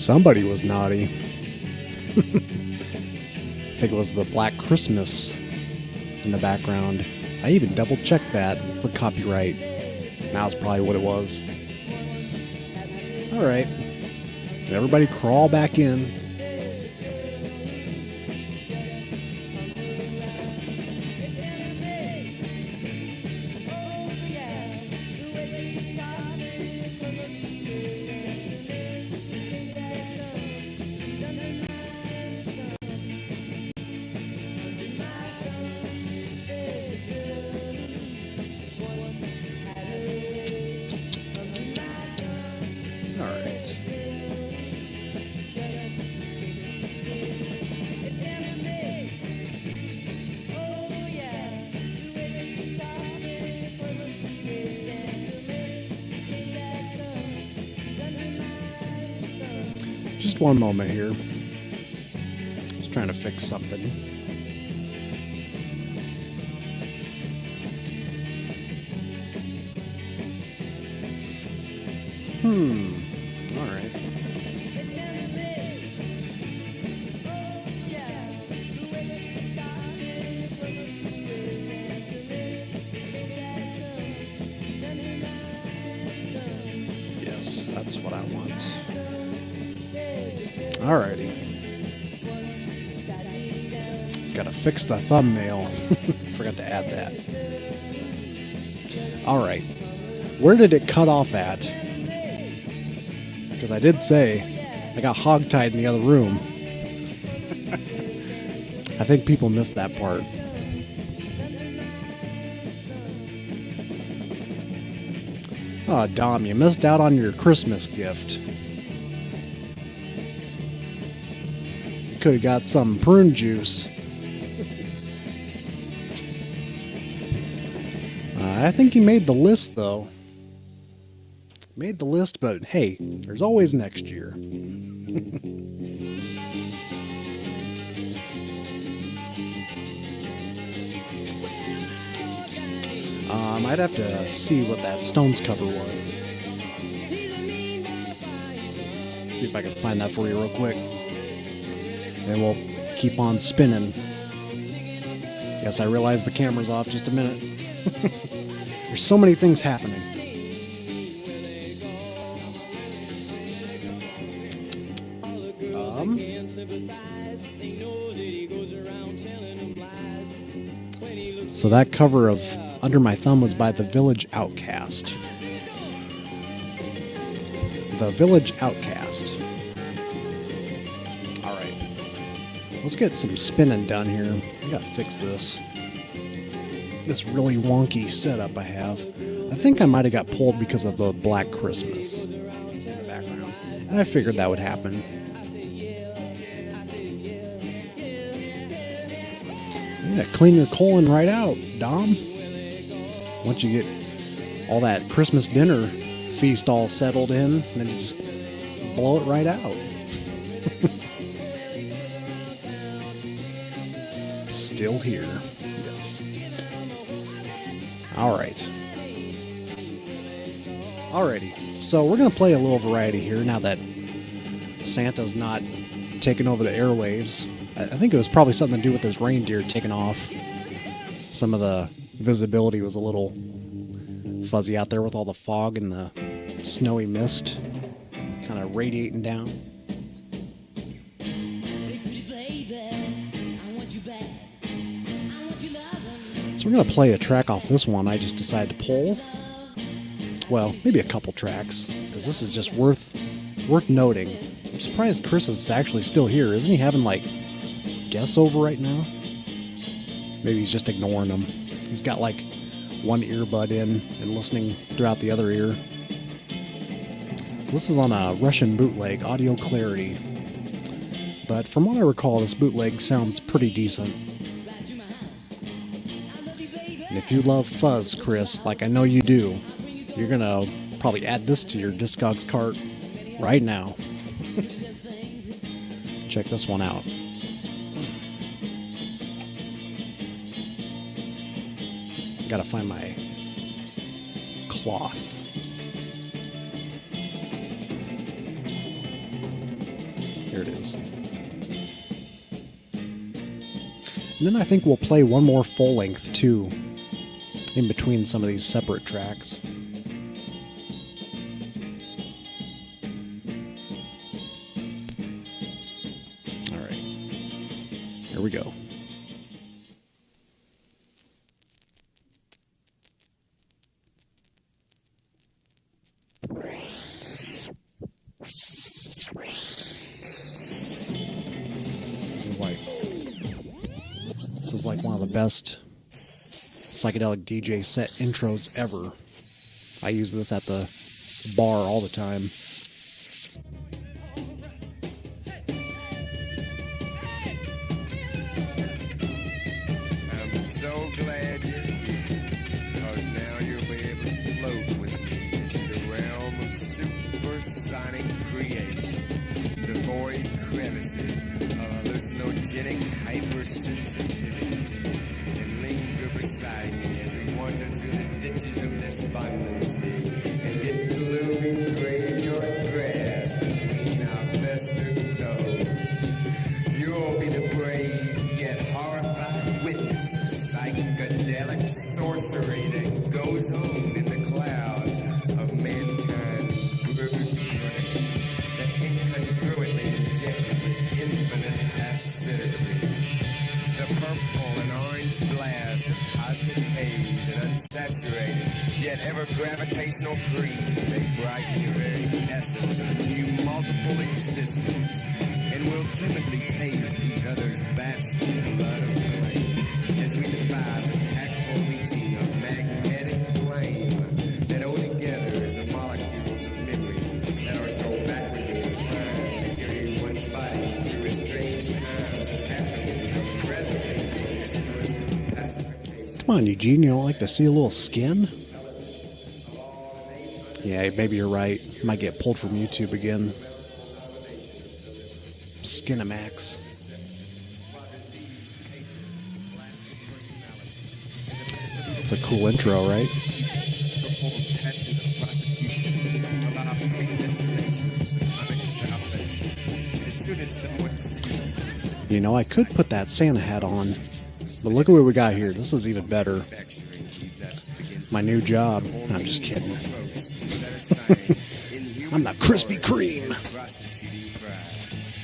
Somebody was naughty. I think it was the Black Christmas in the background. I even double checked that for copyright. Now it's probably what it was. Alright. Everybody crawl back in. Just one moment here. Just trying to fix something. All right. Yes, that's what I want. Alrighty. Just gotta fix the thumbnail. Forgot to add that. Alright. Where did it cut off at? Because I did say I got hogtied in the other room. I think people missed that part. Oh, Dom, you missed out on your Christmas gift. Could have got some prune juice. I think you made the list, though. Made the list, but hey, there's always next year. I'd have to see what that Stones cover was. See if I can find that for you real quick. And we'll keep on spinning. Yes, I realize the camera's off. Just a minute. There's so many things happening. So that cover of Under My Thumb was by The Village Outcast. The Village Outcast. Let's get some spinning done here. I gotta fix this. This really wonky setup I have. I think I might have got pulled because of the Black Christmas in the background. And I figured that would happen. You gotta clean your colon right out, Dom. Once you get all that Christmas dinner feast all settled in, then you just blow it right out. Still here. Yes. Alright. Alrighty. So we're going to play a little variety here now that Santa's not taking over the airwaves. I think it was probably something to do with this reindeer taking off. Some of the visibility was a little fuzzy out there with all the fog and the snowy mist kind of radiating down. So we're going to play a track off this one I just decided to pull. Well, maybe a couple tracks, because this is just worth noting. I'm surprised Chris is actually still here. Isn't he having, like, guests over right now? Maybe he's just ignoring them. He's got, like, one earbud in and listening throughout the other ear. So this is on a Russian bootleg, Audio Clarity. But from what I recall, this bootleg sounds pretty decent. And if you love fuzz, Chris, like I know you do, you're going to probably add this to your Discogs cart right now. Check this one out. Gotta find my cloth. Here it is. And then I think we'll play one more full length too, in between some of these separate tracks. All right, here we go. This is like one of the best psychedelic DJ set intros ever. I use this at the bar all the time. I'm so glad you're here, cause now you'll be able to float with me into the realm of supersonic creation, the void crevices of hallucinogenic hypersensitivity, and linger beside me as we wander through the ditches of despondency and get gloomy graveyard grass between our festered toes. You'll be the brave yet horrified witness of psychedelic sorcery that goes on in the clouds of mankind's bruised brain, that's incongruently injected with infinite acidity. The purple and orange blast of cosmic haze and unsaturated, yet ever gravitational green may brighten your very essence of new multiple existence, and we'll timidly taste each other's bastard blood of flame as we defy the tactful reaching of magnetic flame that only gathers the molecules of memory that are so backwardly inclined to carry one's body through strange times and happenings of presently promiscuous pacification. Come on, Eugene, you don't like to see a little skin? Yeah, maybe you're right. Might get pulled from YouTube again. Skinamax. It's a cool intro, right? You know, I could put that Santa hat on, but look at what we got here. This is even better. My new job. No, I'm just kidding. I'm the Krispy Kreme.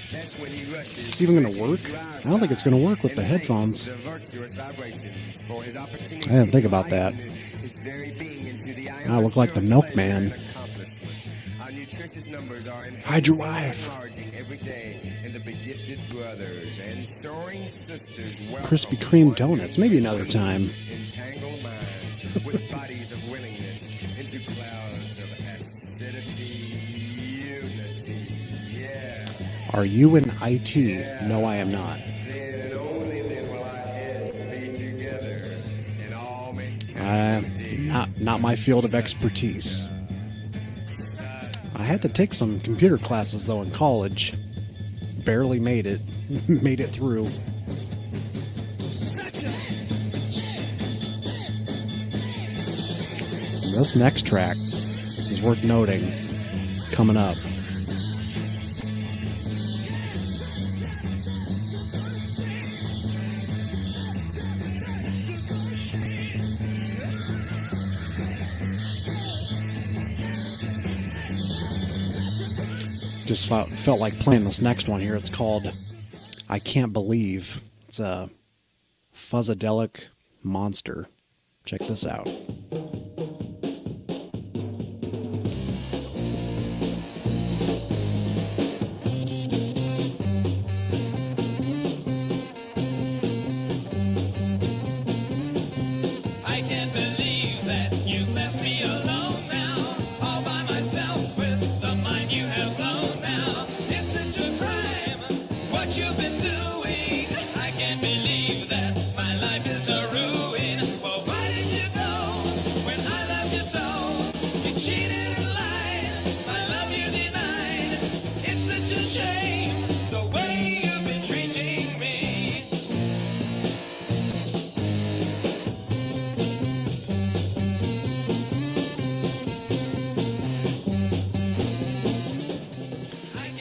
Is this even going to work? I don't think it's going to work with the headphones. I didn't think about that. I look like the milkman. Hide your wife. Krispy Kreme donuts. Maybe another time. Are you in IT? No, I am not. Not my field of expertise. I had to take some computer classes though in college. Barely made it. Made it through. This next track is worth noting. Coming up. Just felt like playing this next one here. It's called I Can't Believe. It's a Psychedelic Monster. Check this out. You've been doing, I can't believe that my life is a ruin. Well, why did you go?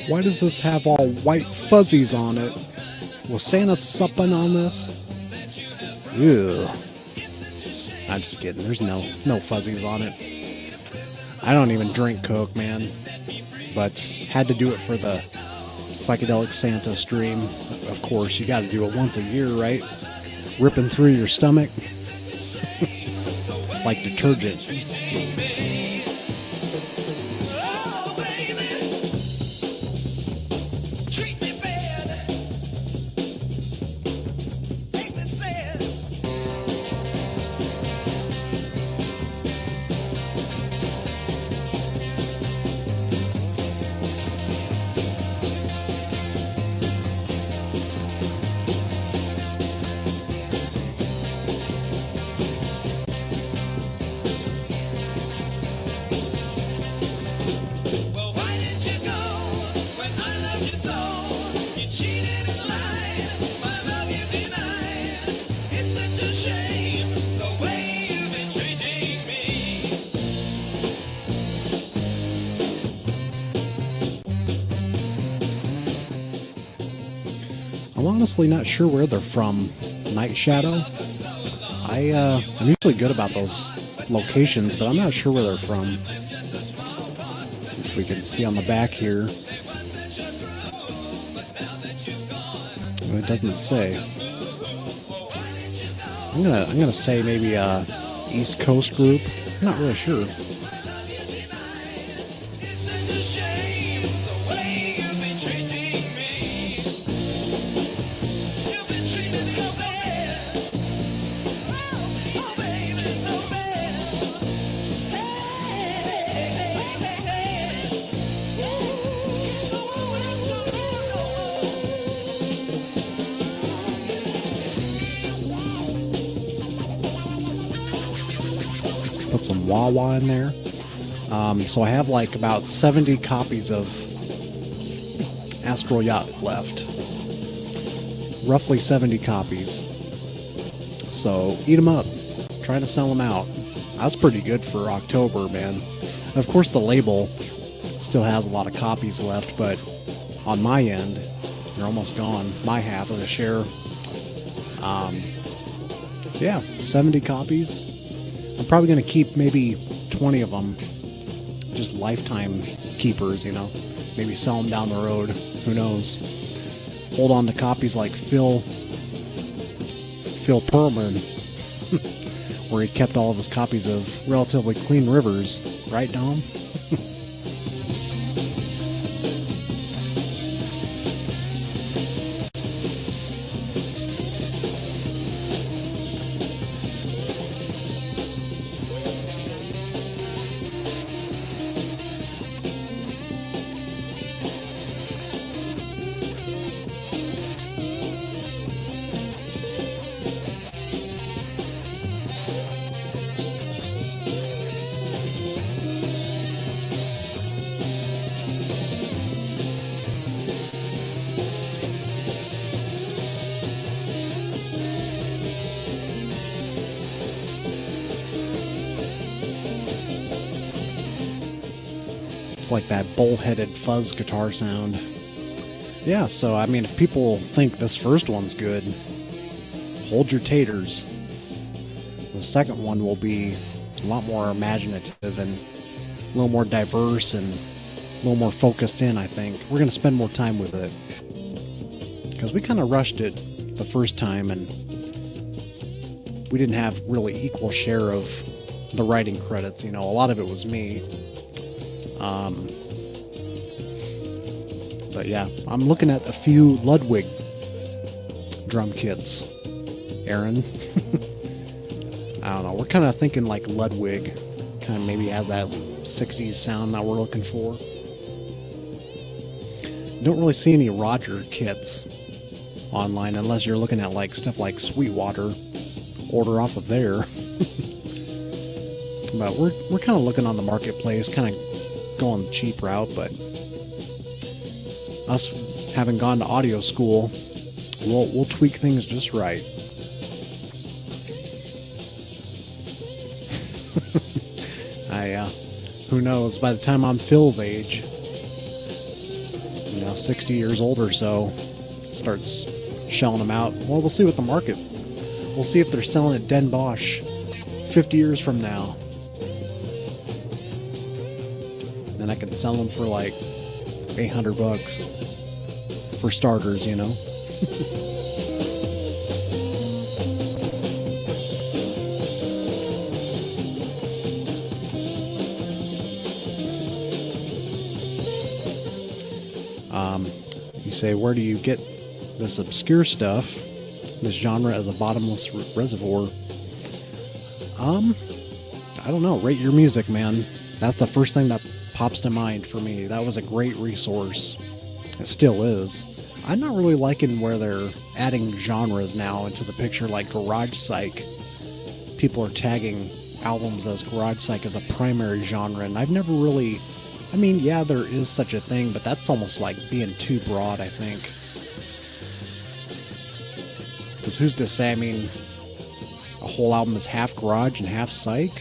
Why does this have all white fuzzies on it? Was Santa supping on this? Ew. I'm just kidding. There's no fuzzies on it. I don't even drink Coke, man. But had to do it for the Psychedelic Santa stream. Of course, you got to do it once a year, right? Ripping through your stomach. Like detergent. I'm honestly not sure where they're from. Night Shadow. I'm usually good about those locations, but I'm not sure where they're from. Let's see if we can see on the back here. Well, it doesn't say. I'm gonna say maybe East Coast group. I'm not really sure. Put some Wawa in there. So I have like about 70 copies of Astral Yacht left. Roughly 70 copies. So eat them up. Try to sell them out. That's pretty good for October, man. Of course, the label still has a lot of copies left, but on my end, they're almost gone. My half of the share. So yeah, 70 copies. I'm probably going to keep maybe 20 of them, just lifetime keepers, you know. Maybe sell them down the road. Who knows? Hold on to copies like Phil Perlman, where he kept all of his copies of Relatively Clean Rivers. Right, Dom? It's like that bullheaded fuzz guitar sound. Yeah, so I mean, if people think this first one's good, hold your taters. The second one will be a lot more imaginative and a little more diverse and a little more focused in, I think. We're going to spend more time with it. Because we kind of rushed it the first time and we didn't have really equal share of the writing credits. You know, a lot of it was me. But yeah, I'm looking at a few Ludwig drum kits. Aaron. I don't know. We're kind of thinking like Ludwig. Kind of maybe has that 60s sound that we're looking for. Don't really see any Roger kits online unless you're looking at like stuff like Sweetwater. Order off of there. But we're kind of looking on the marketplace, kind of going the cheap route, but us having gone to audio school, we'll tweak things just right. Who knows, by the time I'm Phil's age, you 60 years old or so, starts shelling them out. Well, we'll see what the market. We'll see if they're selling at Den Bosch 50 years from now. Then I can sell them for like $800 for starters, you know. You say, where do you get this obscure stuff, this genre as a bottomless reservoir? I don't know. Rate Your Music, man. That's the first thing that pops to mind for me. That was a great resource. It still is. I'm not really liking where they're adding genres now into the picture, like garage psych. People are tagging albums as garage psych as a primary genre, and I've never really... I mean, yeah, there is such a thing, but that's almost like being too broad, I think. Because who's to say, I mean, a whole album is half garage and half psych?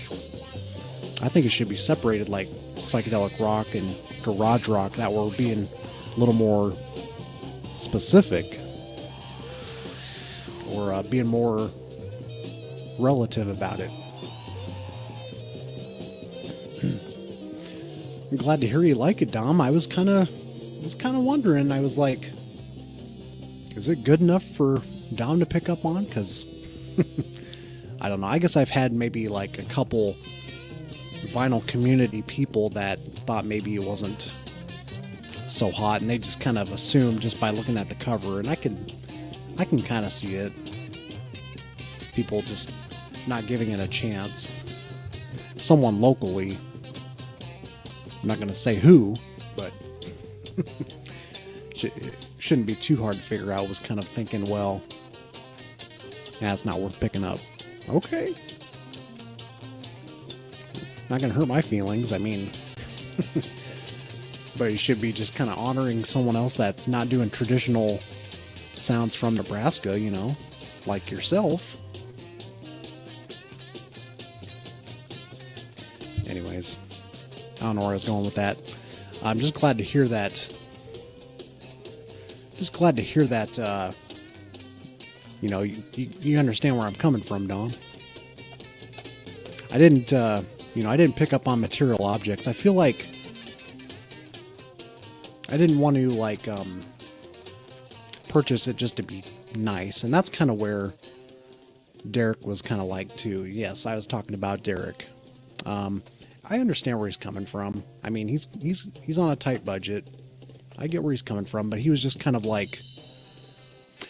I think it should be separated like psychedelic rock and garage rock, that we're being a little more specific. Or being more relative about it. I'm glad to hear you like it, Dom. I was kind of wondering. I was like, is it good enough for Dom to pick up on? Because I don't know. I guess I've had maybe like a couple vinyl community people that thought maybe it wasn't so hot, and they just kind of assumed just by looking at the cover, and I can kind of see it. People just not giving it a chance. Someone locally. I'm not going to say who, but shouldn't be too hard to figure out. Was kind of thinking, well, yeah, it's not worth picking up. Okay. Not going to hurt my feelings. I mean, but you should be just kind of honoring someone else that's not doing traditional sounds from Nebraska, you know, like yourself. Anyways. I don't know where I was going with that. I'm just glad to hear that. You know, you understand where I'm coming from, Dom. I didn't pick up on material objects. I feel like I didn't want to purchase it just to be nice, and that's kind of where Derek was kind of like too. Yes, I was talking about Derek. I understand where he's coming from. I mean, he's on a tight budget. I get where he's coming from, but he was just kind of like,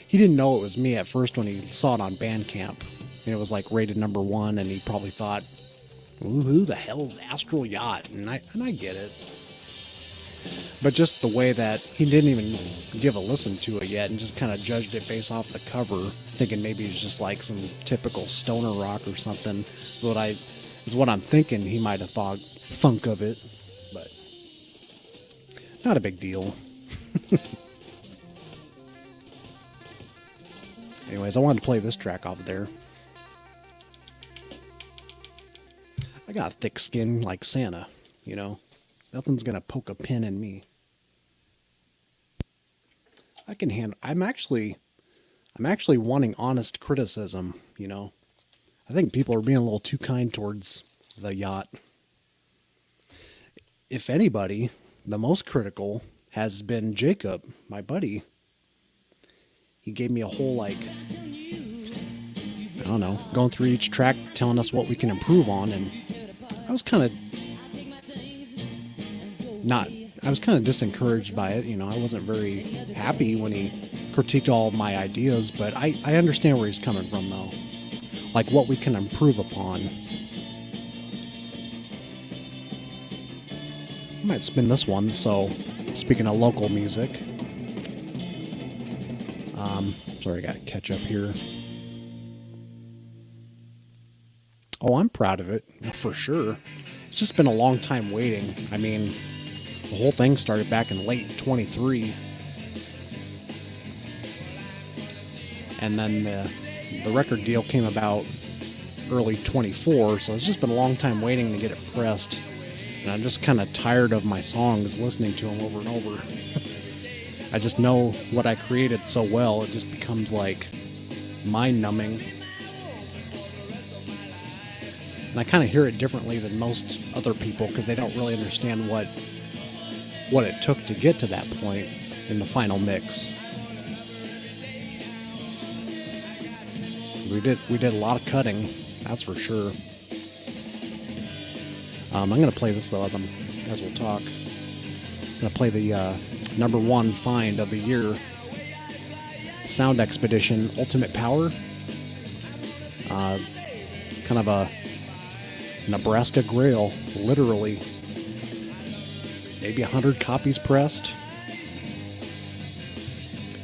he didn't know it was me at first when he saw it on Bandcamp, and it was like rated number 1, and he probably thought, who the hell's Astral Yacht? And I get it. But just the way that he didn't even give a listen to it yet, and just kind of judged it based off the cover, thinking maybe it was just like some typical stoner rock or something. Is what I'm thinking he might have thunk of it, but not a big deal. Anyways, I wanted to play this track off there. I got thick skin like Santa, you know. Nothing's gonna poke a pin in me. I can handle. I'm actually wanting honest criticism, you know. I think people are being a little too kind towards the yacht. If anybody, the most critical has been Jacob, my buddy. He gave me a whole, I don't know, going through each track, telling us what we can improve on, and I was kind of disencouraged by it. You know, I wasn't very happy when he critiqued all of my ideas, but I understand where he's coming from, though. Like what we can improve upon. I might spin this one. So, speaking of local music, sorry, I got to catch up here. Oh, I'm proud of it, for sure. It's just been a long time waiting. I mean, the whole thing started back in late 23. And then the record deal came about early 24, so it's just been a long time waiting to get it pressed. And I'm just kind of tired of my songs, listening to them over and over. I just know what I created so well, it just becomes like mind-numbing. And I kind of hear it differently than most other people because they don't really understand what it took to get to that point in the final mix. We did a lot of cutting, that's for sure. I'm going to play this though as we'll talk. I'm going to play the number one find of the year, Sound Expedition Ultimate Power. Kind of a Nebraska Grail, literally. Maybe 100 copies pressed.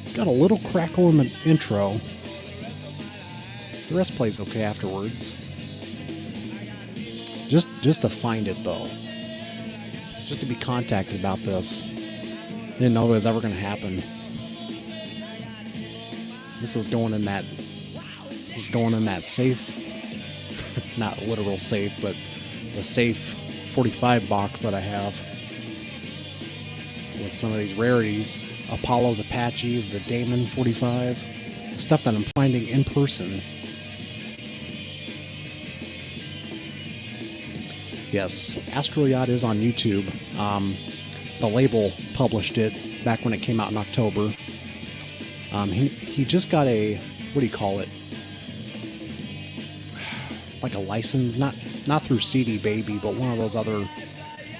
It's got a little crackle in the intro. The rest plays okay afterwards. Just to find it though. Just to be contacted about this. Didn't know it was ever going to happen. This is going in that safe. Not literal safe, but the safe 45 box that I have. With some of these rarities. Apollo's Apaches, the Damon 45. Stuff that I'm finding in person. Yes, Astral Yacht is on YouTube. The label published it back when it came out in October. He just got a, what do you call it? Like a license, not through CD Baby, but one of those other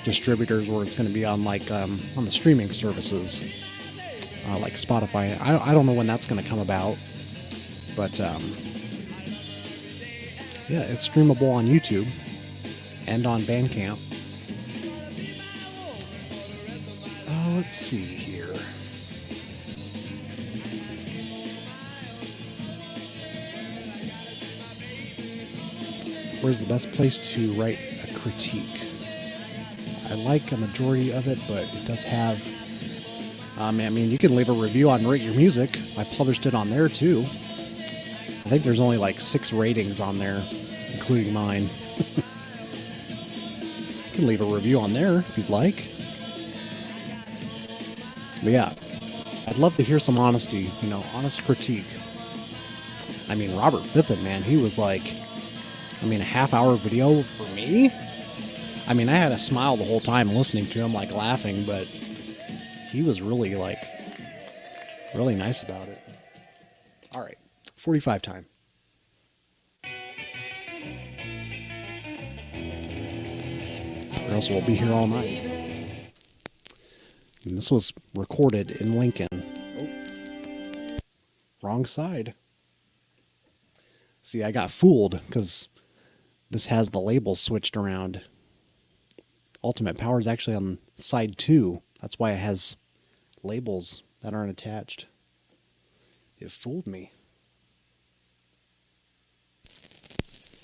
distributors where it's going to be on like on the streaming services, like Spotify. I don't know when that's going to come about, but yeah, it's streamable on YouTube and on Bandcamp. Let's see here. Where's the best place to write a critique? I like a majority of it, but it does have... I mean, you can leave a review on Rate Your Music. I published it on there, too. I think there's only like 6 ratings on there, including mine. You can leave a review on there if you'd like. But yeah, I'd love to hear some honesty, honest critique. I mean, Robert Fithen, man, he was like... a half-hour video for me? I had a smile the whole time listening to him, like laughing, but he was really, really nice about it. All right, 45 time. Or else we'll be here all night. And this was recorded in Lincoln. Oh, wrong side. See, I got fooled because this has the labels switched around. Ultimate Power is actually on side 2. That's why it has labels that aren't attached. It fooled me.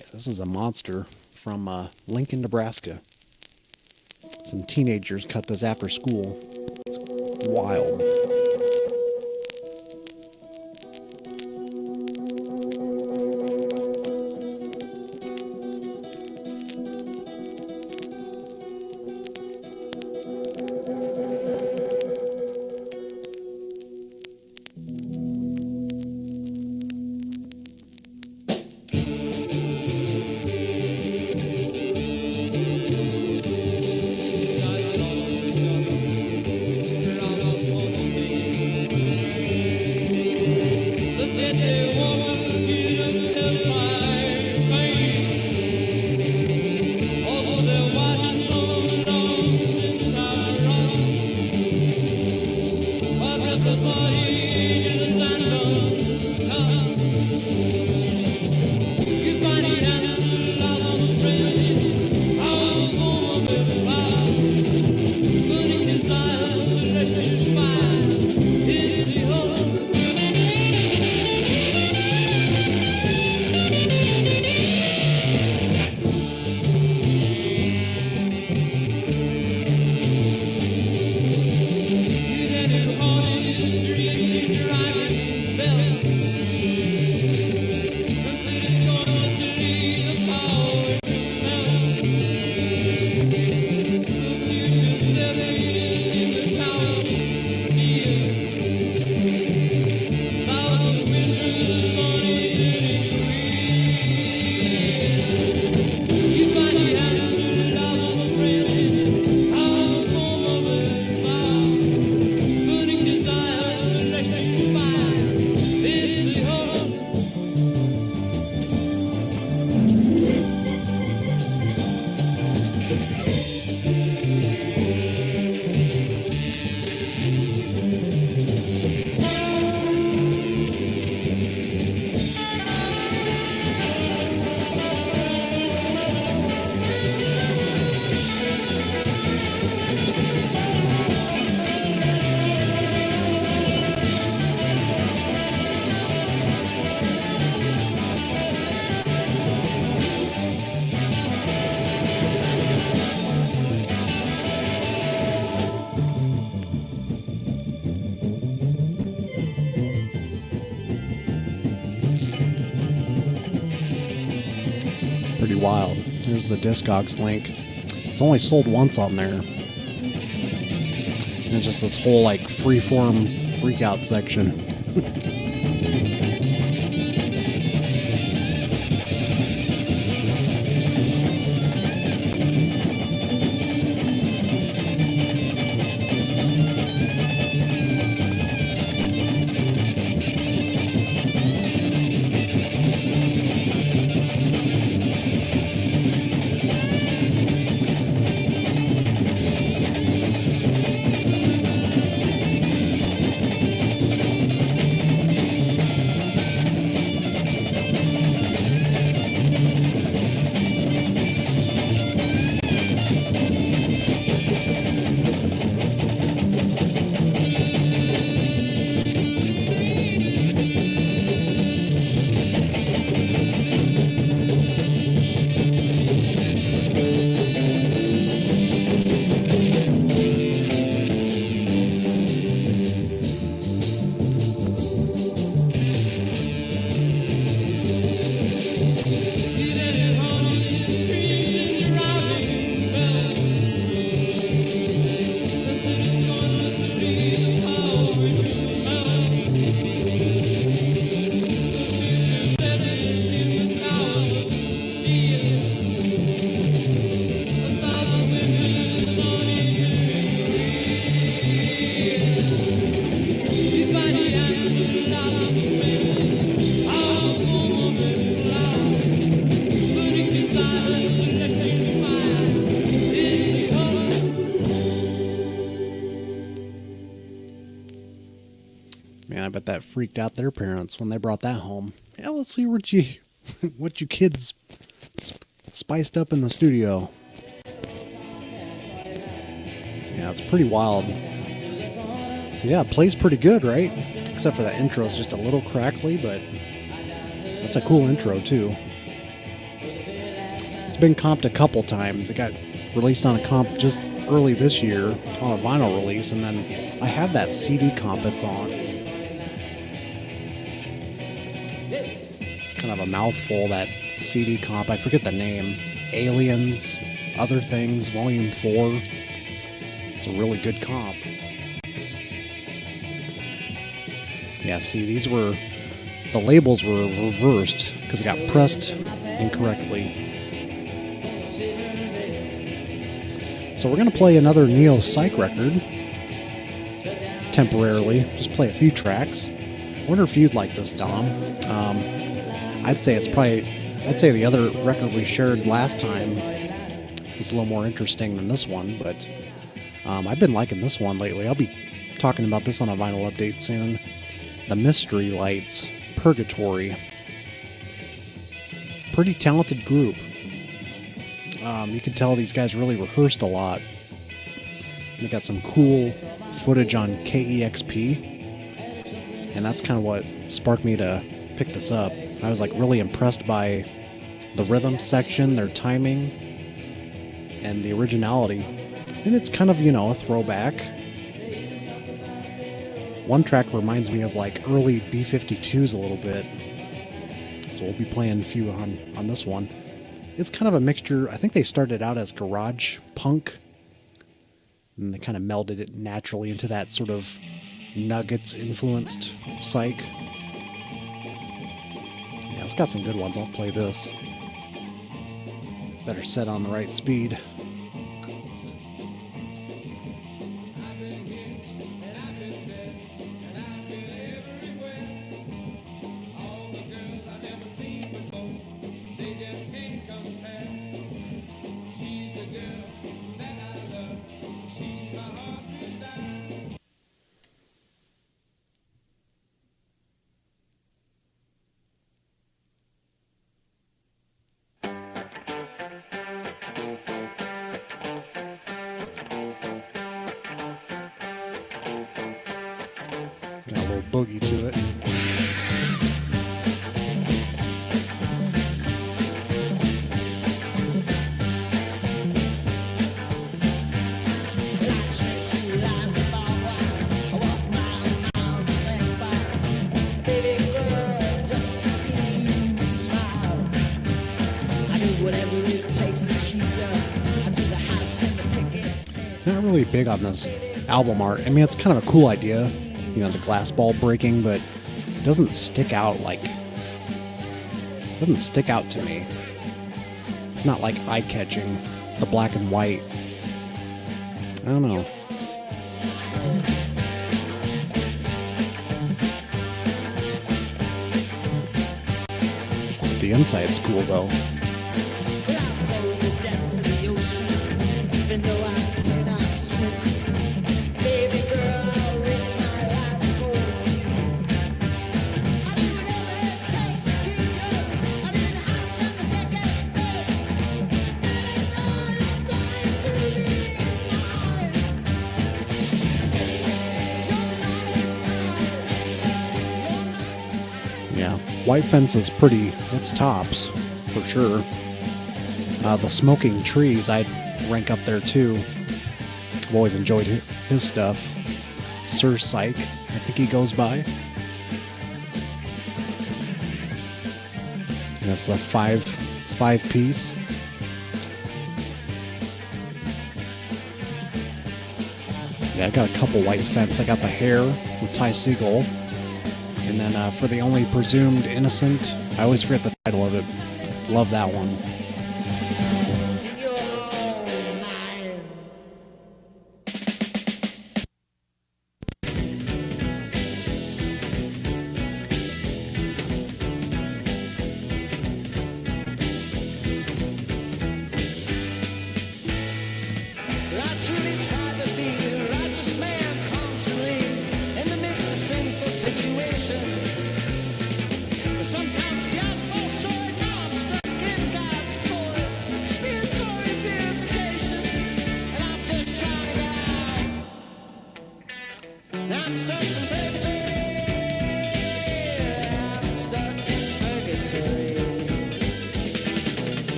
Yeah, this is a monster from Lincoln, Nebraska. Some teenagers cut this after school. It's wild. Pretty wild. Here's the Discogs link. It's only sold once on there. And it's just this whole like freeform freakout section. Man, I bet that freaked out their parents when they brought that home. Yeah, let's see what you kids spiced up in the studio. Yeah, it's pretty wild. So yeah, it plays pretty good, right? Except for that intro is just a little crackly, but that's a cool intro too. It's been comped a couple times. It got released on a comp just early this year on a vinyl release, and then I have that CD comp it's on. It's kind of a mouthful, that CD comp. I forget the name. Aliens, Other Things, Volume 4. It's a really good comp. Yeah, see, the labels were reversed because it got pressed incorrectly. So we're going to play another neo-psych record temporarily, just play a few tracks. I wonder if you'd like this, Dom. I'd say the other record we shared last time was a little more interesting than this one, but I've been liking this one lately. I'll be talking about this on a vinyl update soon. The Mystery Lights, Purgatory. Pretty talented group. You can tell these guys really rehearsed a lot. They got some cool footage on KEXP, and that's kind of what sparked me to pick this up. I was like really impressed by the rhythm section, their timing, and the originality. And it's kind of, a throwback. One track reminds me of like early B-52s a little bit. So we'll be playing a few on this one. It's kind of a mixture. I think they started out as garage punk, and they kind of melded it naturally into that sort of Nuggets-influenced psych. Yeah, it's got some good ones. I'll play this. Better set on the right speed. Not really big on this album art. I mean, it's kind of a cool idea, you know, the glass ball breaking, but it doesn't stick out to me. It's not like eye-catching, the black and white. I don't know. The inside's cool though. White Fence is pretty, it's tops, for sure. The Smoking Trees, I'd rank up there too. I've always enjoyed his stuff. Sir Psych, I think he goes by. And it's a five piece. Yeah, I got a couple White Fence. I got the Hair with Ty Segall. And then for The Only Presumed Innocent, I always forget the title of it. Love that one.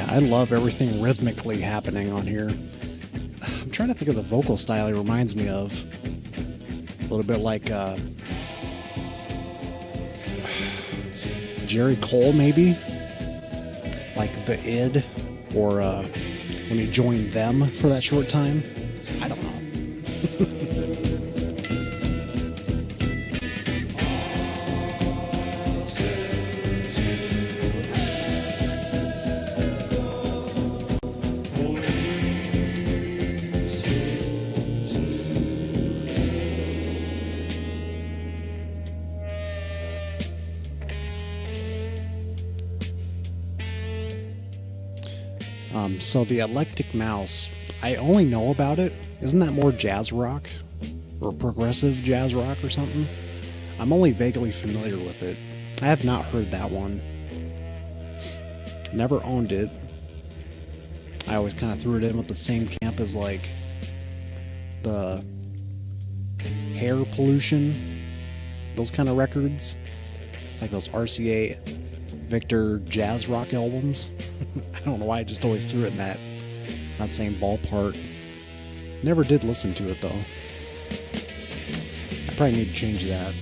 I love everything rhythmically happening on here. I'm trying to think of the vocal style he reminds me of. A little bit like Jerry Cole, maybe? Like The Id, or when he joined them for that short time. I don't know. So the Eclectic Mouse, I only know about it. Isn't that more jazz rock? Or progressive jazz rock or something? I'm only vaguely familiar with it. I have not heard that one. Never owned it. I always kind of threw it in with the same camp as like the Hair Pollution, those kind of records. Like those RCA Victor jazz rock albums. I don't know why I just always threw it in that same ballpark. Never did listen to it though. I probably need to change that.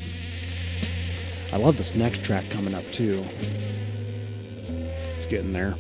I love this next track coming up too. It's getting there.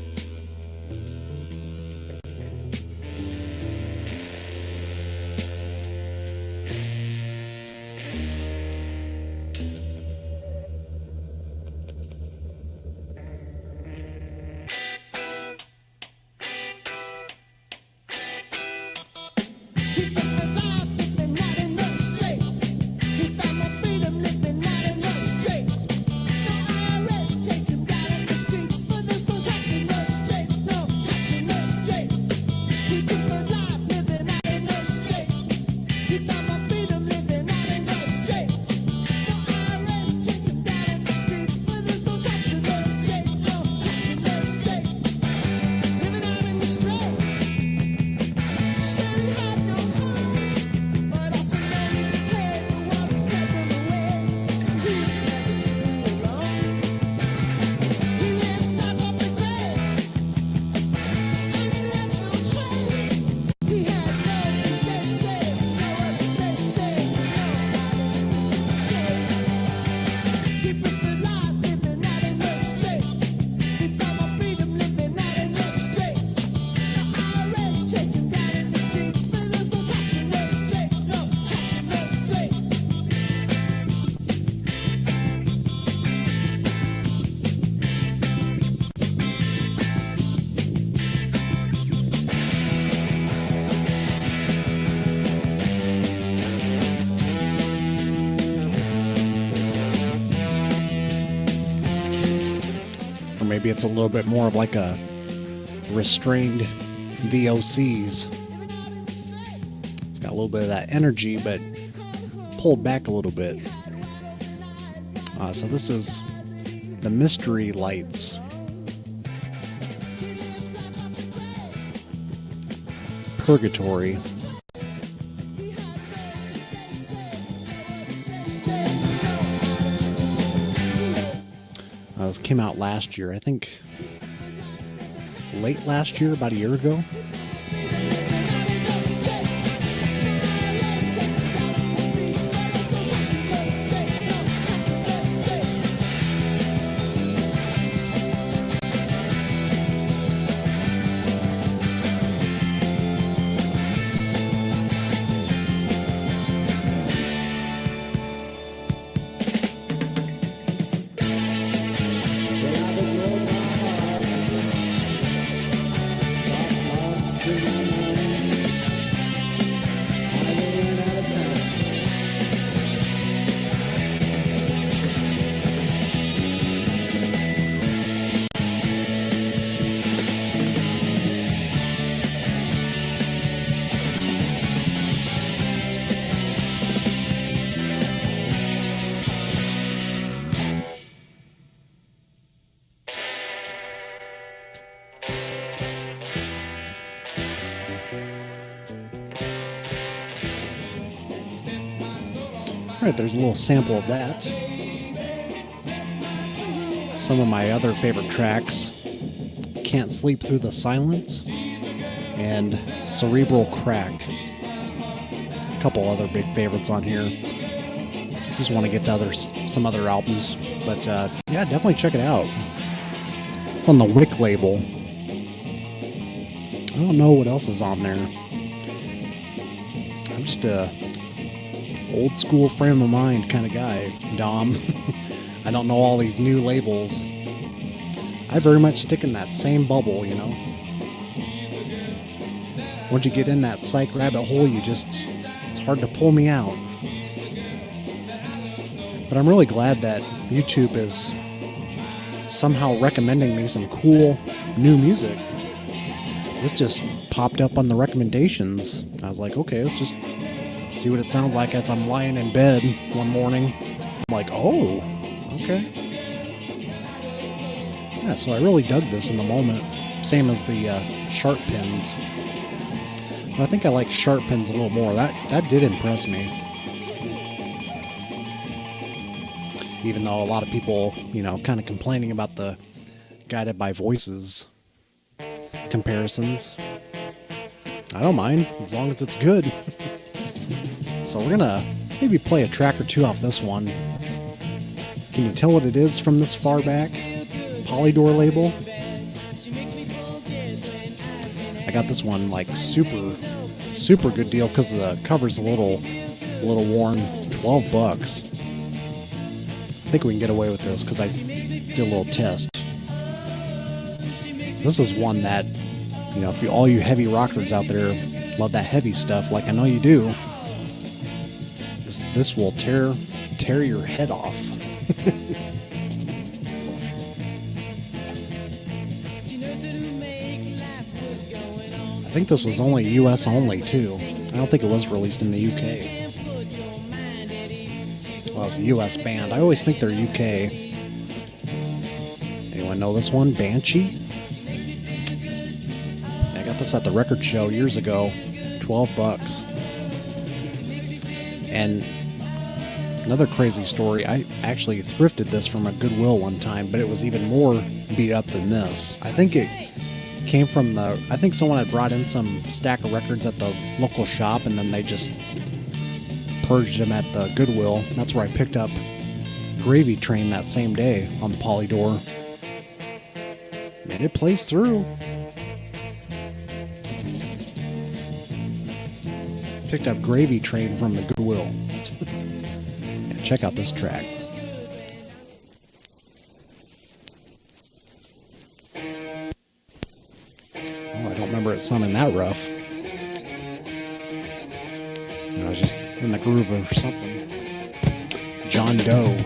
maybe it's a little bit more of like a restrained VOCs. It's got a little bit of that energy, but pulled back a little bit. So this is the Mystery Lights. Purgatory. This came out last year, I think late last year, about a year ago. Alright, there's a little sample of that. Some of my other favorite tracks, Can't Sleep Through the Silence and Cerebral Crack. A couple other big favorites on here. Just want to get to some other albums, but yeah, definitely check it out. It's on the Wick label. I don't know what else is on there. I'm just a old school frame of mind kind of guy, Dom. I don't know all these new labels. I very much stick in that same bubble, you know. Once you get in that psych rabbit hole, it's hard to pull me out. But I'm really glad that YouTube is somehow recommending me some cool new music. This just popped up on the recommendations. I was like, okay, let's just see what it sounds like as I'm lying in bed one morning. I'm like, oh, okay. Yeah, so I really dug this in the moment. Same as the sharp pins. But I think I like sharp pins a little more. That did impress me. Even though a lot of people, kind of complaining about the Guided by Voices comparisons. I don't mind, as long as it's good. So we're gonna maybe play a track or two off this one. Can you tell what it is from this far back? Polydor label. I got this one like super good deal because the cover's a little worn. $12. I think we can get away with this because I did a little test. This is one that, if all you heavy rockers out there love that heavy stuff, like I know you do, this will tear your head off. I think this was only US only too. I don't think it was released in the UK. Well, it's a US band. I always think they're UK. Anyone know this one? Banshee? I got this at the record show years ago. $12. And another crazy story, I actually thrifted this from a Goodwill one time, but it was even more beat up than this. I think it came from I think someone had brought in some stack of records at the local shop, and then they just purged them at the Goodwill. That's where I picked up Gravy Train that same day on the Polydor. And it plays through. Picked up Gravy Train from the Goodwill. Yeah, check out this track. Oh, I don't remember it sounding that rough. I was just in the groove or something. John Doe.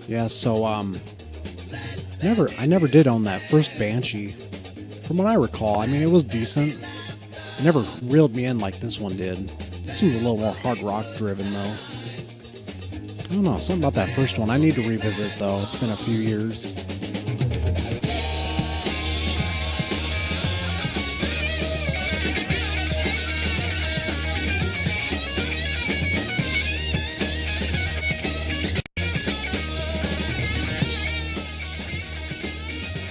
Yeah, so I never did own that first Banshee. From what I recall, I mean, it was decent. It never reeled me in like this one did. This one's a little more hard rock driven though. I don't know, something about that first one. I need to revisit though. It's been a few years.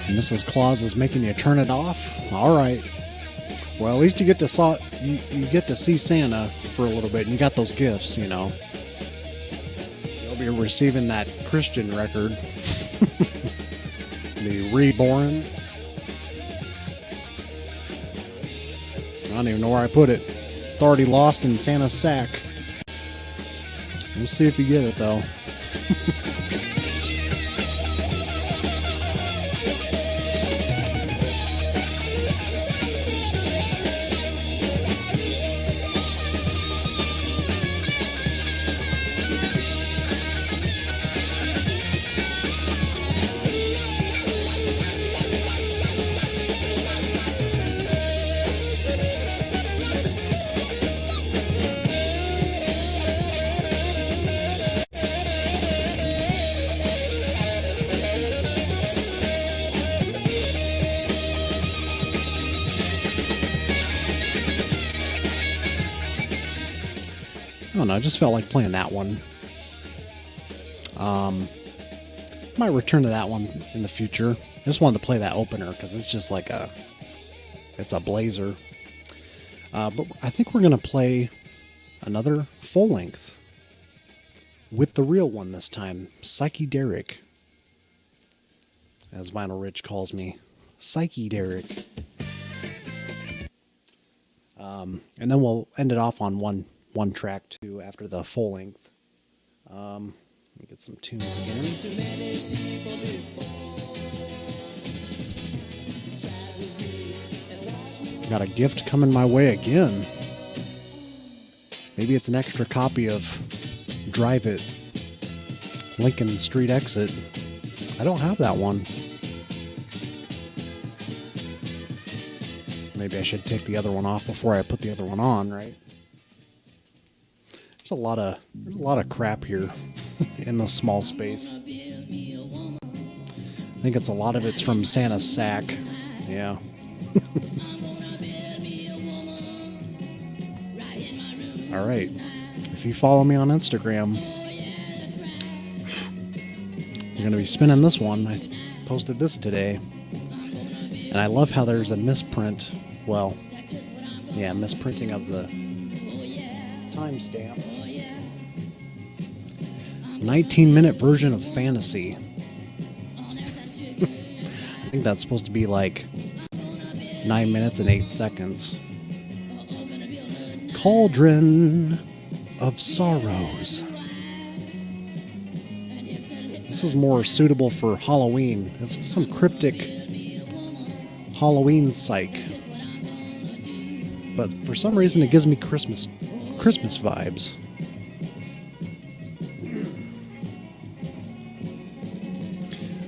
Mrs. Claus is making you turn it off. All right. Well, at least you get to you get to see Santa for a little bit, and you got those gifts. You know, you'll be receiving that Christian record, the Reborn. I don't even know where I put it. It's already lost in Santa's sack. We'll see if you get it though. I don't know, I just felt like playing that one. Might return to that one in the future. I just wanted to play that opener because it's just like it's a blazer. But I think we're going to play another full length with the real one this time. Psychedelic, as Vinyl Rich calls me. Psychedelic. And then we'll end it off on one track too after the full length. Let me get some tunes again. Got a gift coming my way again. Maybe it's an extra copy of Drive It, Lincoln Street Exit. I don't have that one. Maybe I should take the other one off before I put the other one on, right? There's a lot of crap here in this small space. I think it's a lot of it's from Santa's sack. Yeah. All right. If you follow me on Instagram, you're going to be spinning this one. I posted this today. And I love how there's a misprint. Well, yeah, misprinting of the timestamp. 19-minute version of Fantasy. I think that's supposed to be like 9 minutes and 8 seconds. Cauldron of Sorrows. This is more suitable for Halloween. It's some cryptic Halloween psych. But for some reason it gives me Christmas vibes.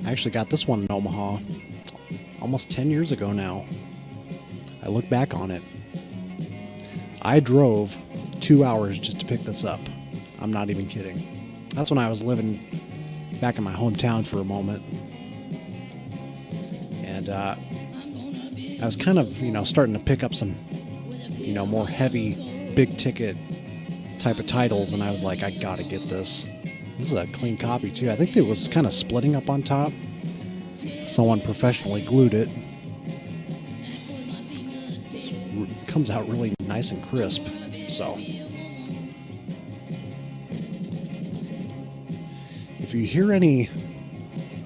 I actually got this one in Omaha almost 10 years ago now. I look back on it. I drove 2 hours just to pick this up. I'm not even kidding. That's when I was living back in my hometown for a moment. And I was kind of, starting to pick up some, more heavy, big ticket type of titles. And I was like, I gotta get this. This is a clean copy too. I think it was kind of splitting up on top. Someone professionally glued it. It comes out really nice and crisp. So if you hear any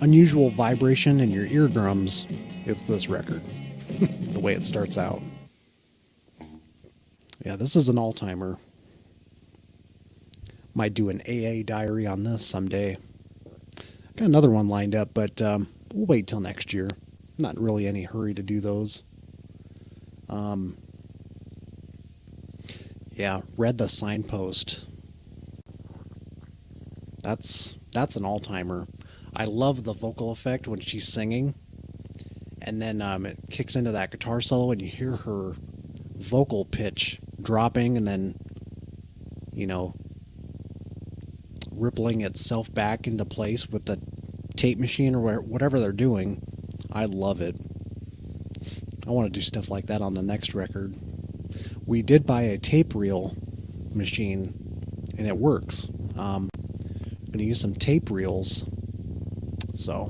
unusual vibration in your eardrums, it's this record. The way it starts out. Yeah, this is an all-timer. Might do an AA diary on this someday. Got another one lined up, but we'll wait till next year. Not really any hurry to do those. Yeah, Read the Signpost. That's an all-timer. I love the vocal effect when she's singing, and then it kicks into that guitar solo, and you hear her vocal pitch dropping, and then, you know, rippling itself back into place with the tape machine or whatever they're doing. I love it. I want to do stuff like that on the next record. We did buy a tape reel machine, and it works. I'm going to use some tape reels, so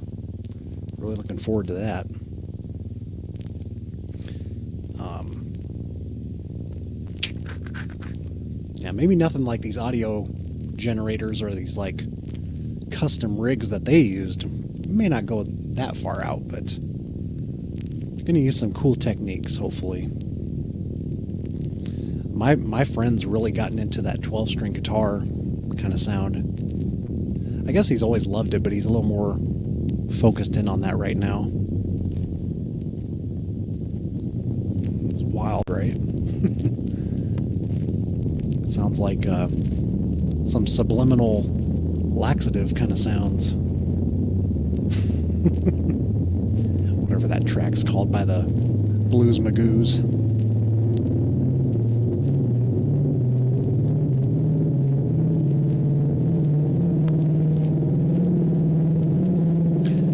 really looking forward to that. Yeah, maybe nothing like these audio generators or these like custom rigs that they used. May not go that far out, but I'm going to use some cool techniques, hopefully. My friend's really gotten into that 12-string guitar kind of sound. I guess he's always loved it, but he's a little more focused in on that right now. It's wild, right? It sounds like some subliminal laxative kind of sounds. Whatever that track's called by the Blues Magoos.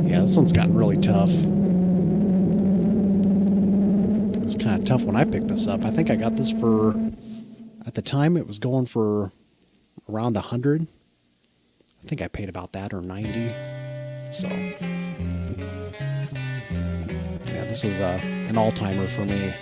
Yeah, this one's gotten really tough. It was kind of tough when I picked this up. I think I got this for, at the time it was going for around 100. I think I paid about that, or 90. So yeah, this is an all-timer for me.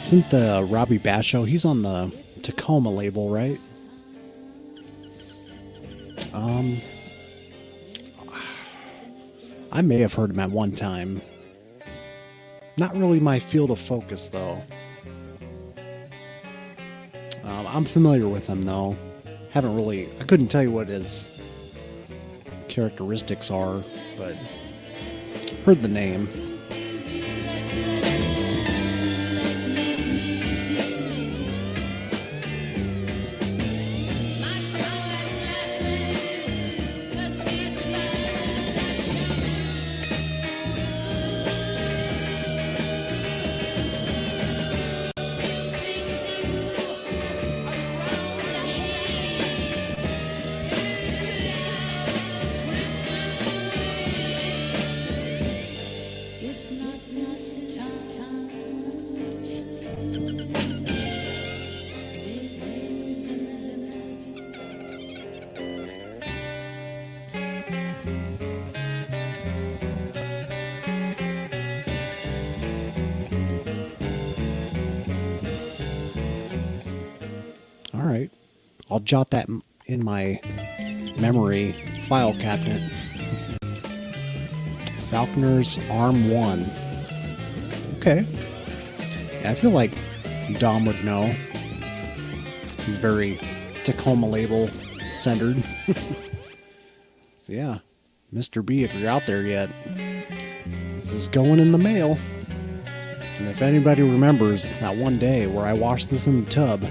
Isn't the Robbie Basho, he's on the Tacoma label, right? I may have heard him at one time. Not really my field of focus, though. I'm familiar with him, though. Haven't really, I couldn't tell you what his characteristics are, but heard the name. All right, I'll jot that in my memory file cabinet. Falconer's Arm 1. Okay. Yeah, I feel like Dom would know. He's very Tacoma label centered. So yeah, Mr. B, if you're out there yet, this is going in the mail. And if anybody remembers that one day where I washed this in the tub,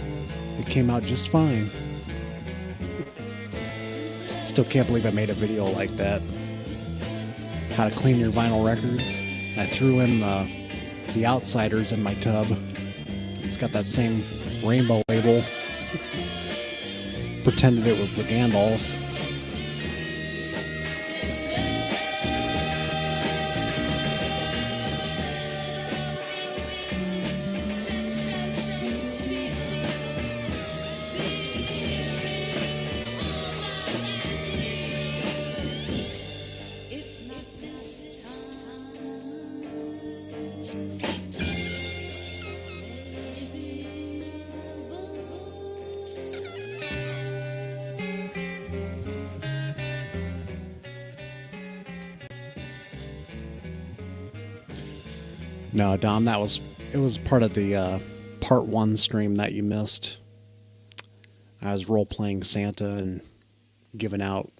it came out just fine. Still can't believe I made a video like that. How to clean your vinyl records. I threw in the Outsiders in my tub. It's got that same rainbow label. Pretended it was the Gandalf. No, Dom, it was part of the part 1 stream that you missed. I was role-playing Santa and giving out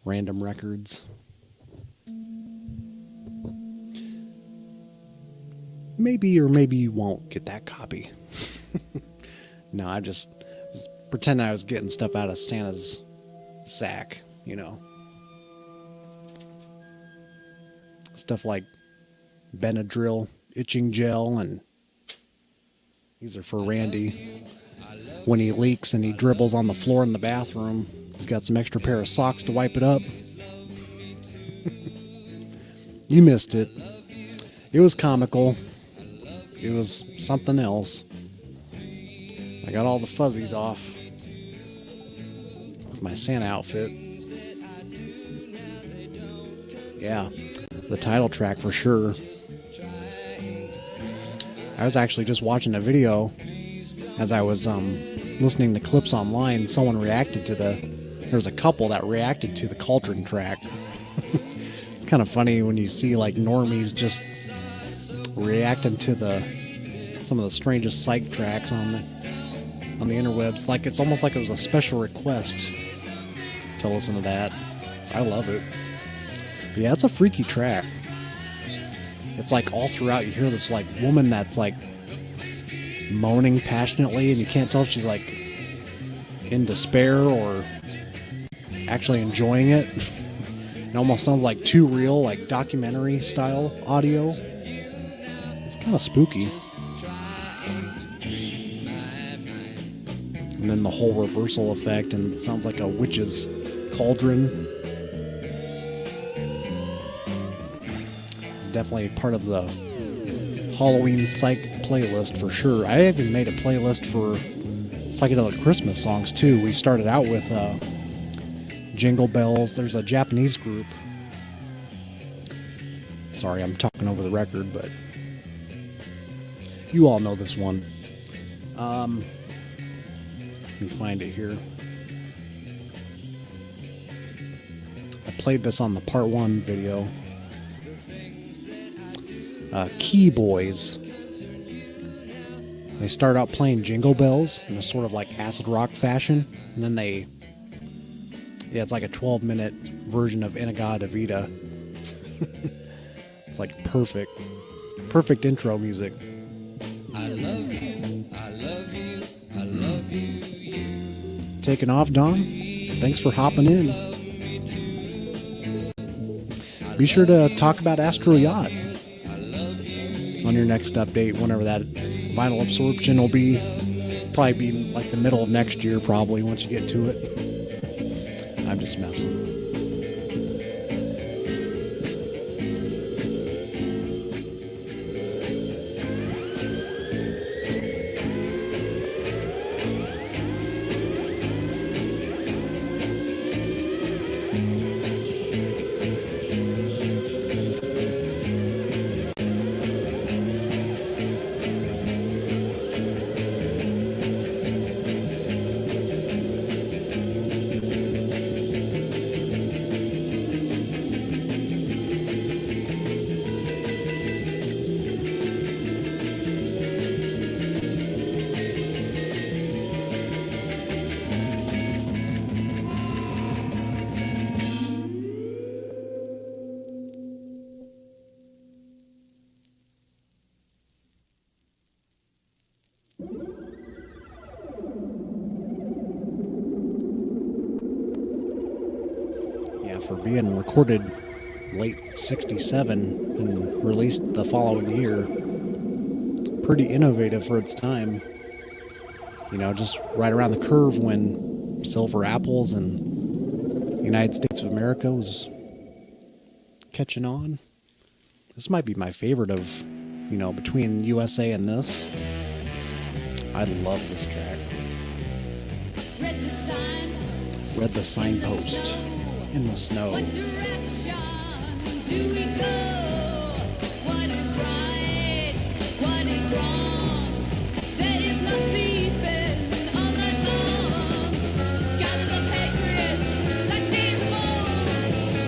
random records. Maybe or maybe you won't get that copy. No, I just was pretending I was getting stuff out of Santa's sack, you know. Stuff like Benadryl, itching gel, and these are for Randy. When he leaks and he dribbles on the floor in the bathroom, he's got some extra pair of socks to wipe it up. You missed it. It was comical. It was something else. I got all the fuzzies off with my Santa outfit. Yeah, the title track for sure. I was actually just watching a video as I was listening to clips online. Someone reacted to there was a couple that reacted to the Cauldron track. It's kind of funny when you see like normies just reacting to some of the strangest psych tracks on the interwebs. Like it's almost like it was a special request to listen to that. I love it. But yeah, it's a freaky track. It's like all throughout you hear this like woman that's like moaning passionately, and you can't tell if she's like in despair or actually enjoying it. It almost sounds like too real, like documentary style audio. It's kind of spooky. And then the whole reversal effect, and it sounds like a witch's cauldron. It's definitely part of the Halloween psych playlist for sure. I even made a playlist for psychedelic Christmas songs too. We started out with Jingle Bells. There's a Japanese group. Sorry, I'm talking over the record, but you all know this one. Let me find it here. I played this on the part 1 video. Key Boys. They start out playing Jingle Bells in a sort of like acid rock fashion, and then it's like a 12-minute version of In-A-Gadda-Da-Vida. It's like perfect intro music. I love you, I love you, I love you. Taking off, Don? Thanks for hopping in. Be sure to talk about Astro Yacht on your next update, whenever that vinyl absorption will be. Probably be like the middle of next year, probably, once you get to it. I'm just messing. For being recorded late 67 and released the following year. Pretty innovative for its time. You know, just right around the curve when Silver Apples and the United States of America was catching on. This might be my favorite of, you know, between USA and this. I love this track. Read the signpost. In the snow. What direction do we go? What is right? What is wrong? There is no sleeping all night long. Gather the patriots like days of old.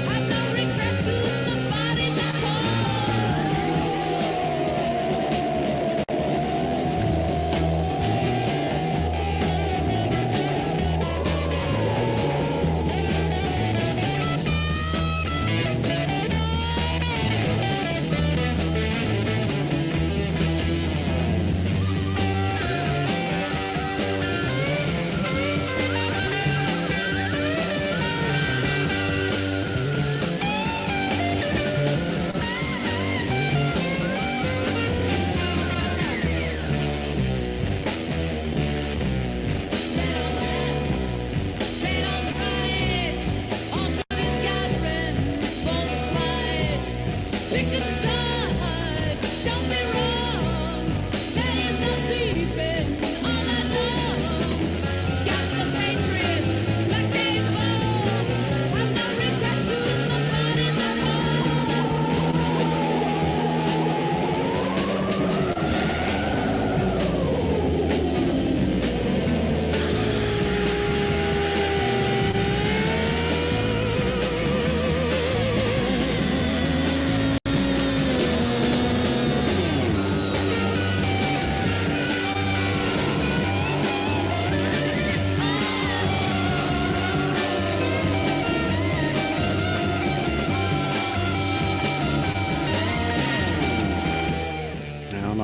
Have no regrets soon the bodies are cold.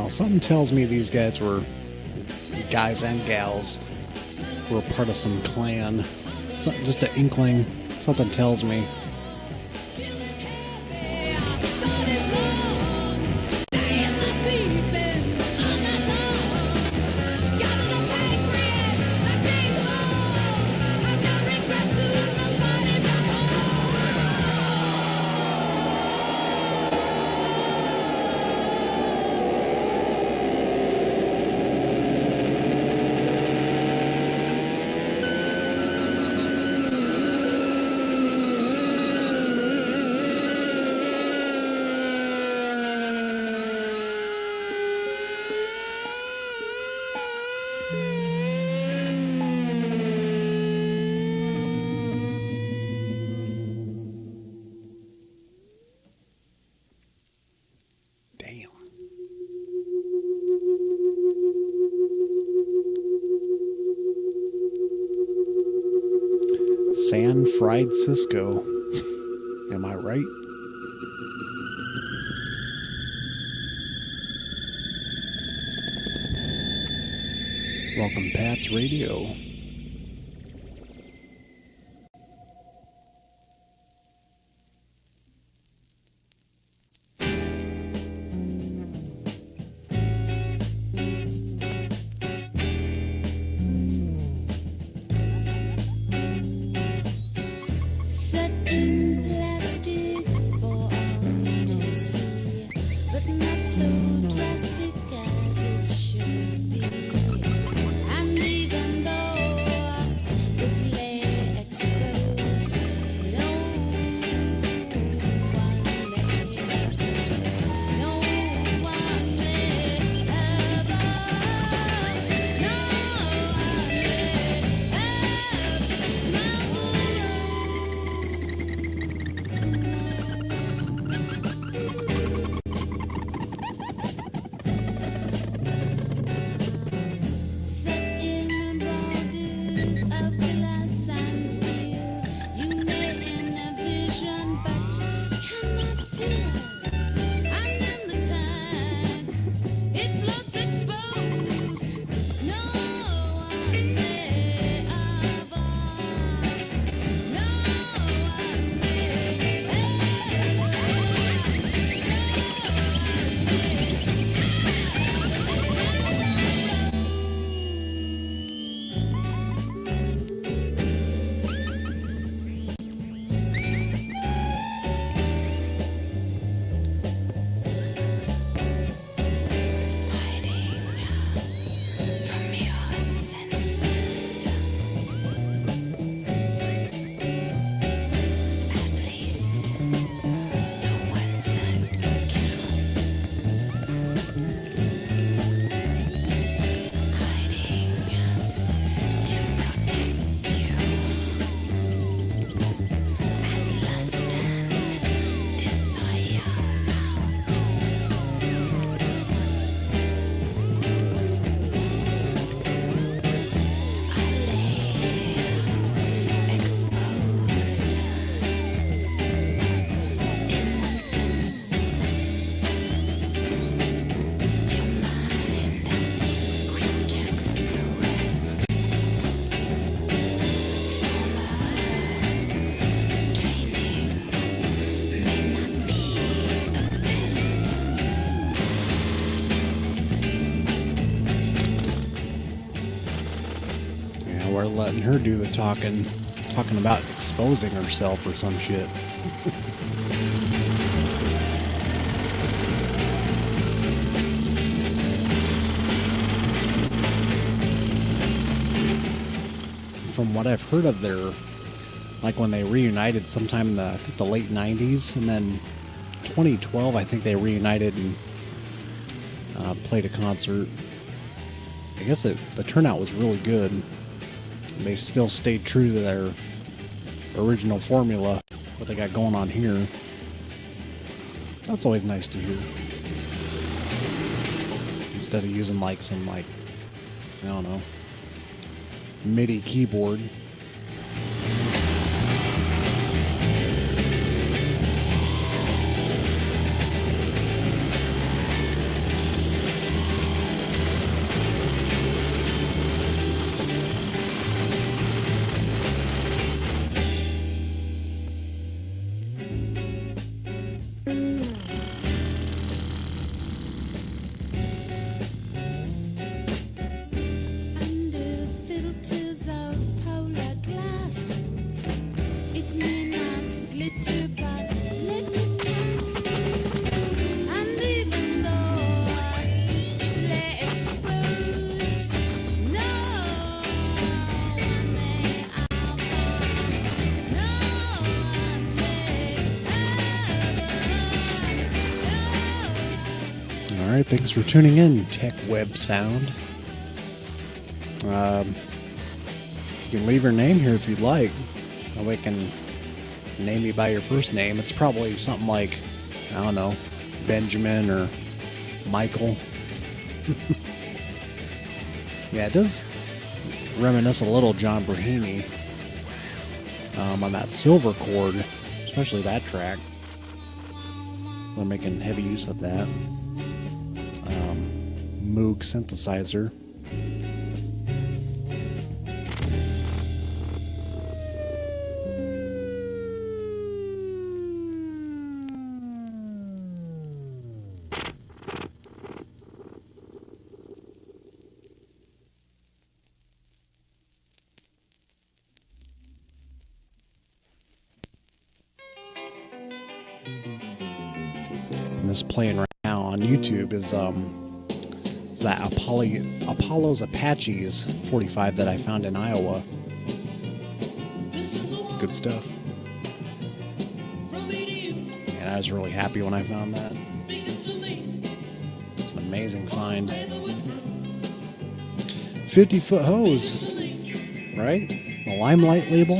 know. Something tells me these guys were guys and gals were part of some clan. Just an inkling. Something tells me. San fried Cisco. Am I right? Welcome, Pat's Radio. We're letting her do the talking about exposing herself or some shit. From what I've heard of their, like when they reunited sometime in the late 90s, and then 2012 I think they reunited and played a concert. I guess the turnout was really good. They still stayed true to their original formula, what they got going on here. That's always nice to hear. Instead of using like some I don't know, MIDI keyboard. All right, thanks for tuning in, Tech Web Sound. You can leave your name here if you'd like. We can name you by your first name. It's probably something like, I don't know, Benjamin or Michael. Yeah, it does reminisce a little John Brahimi on that silver chord, especially that track. We're making heavy use of that. Moog synthesizer. And this playing right now on YouTube is that Apollo's Apaches 45 that I found in Iowa. Good stuff. And I was really happy when I found that. It's an amazing find. 50-foot hose, right? The Limelight label.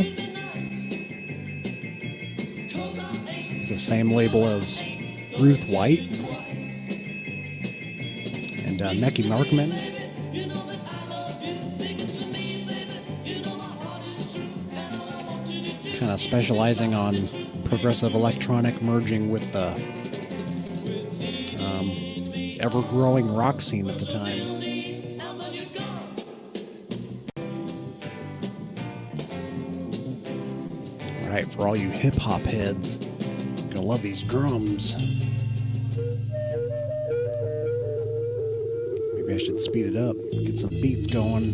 It's the same label as Ruth White and Necky Markman. Kind of specializing on progressive electronic merging with the ever-growing rock scene at the time. Alright, for all you hip-hop heads, you're gonna love these drums. Maybe I should speed it up, get some beats going.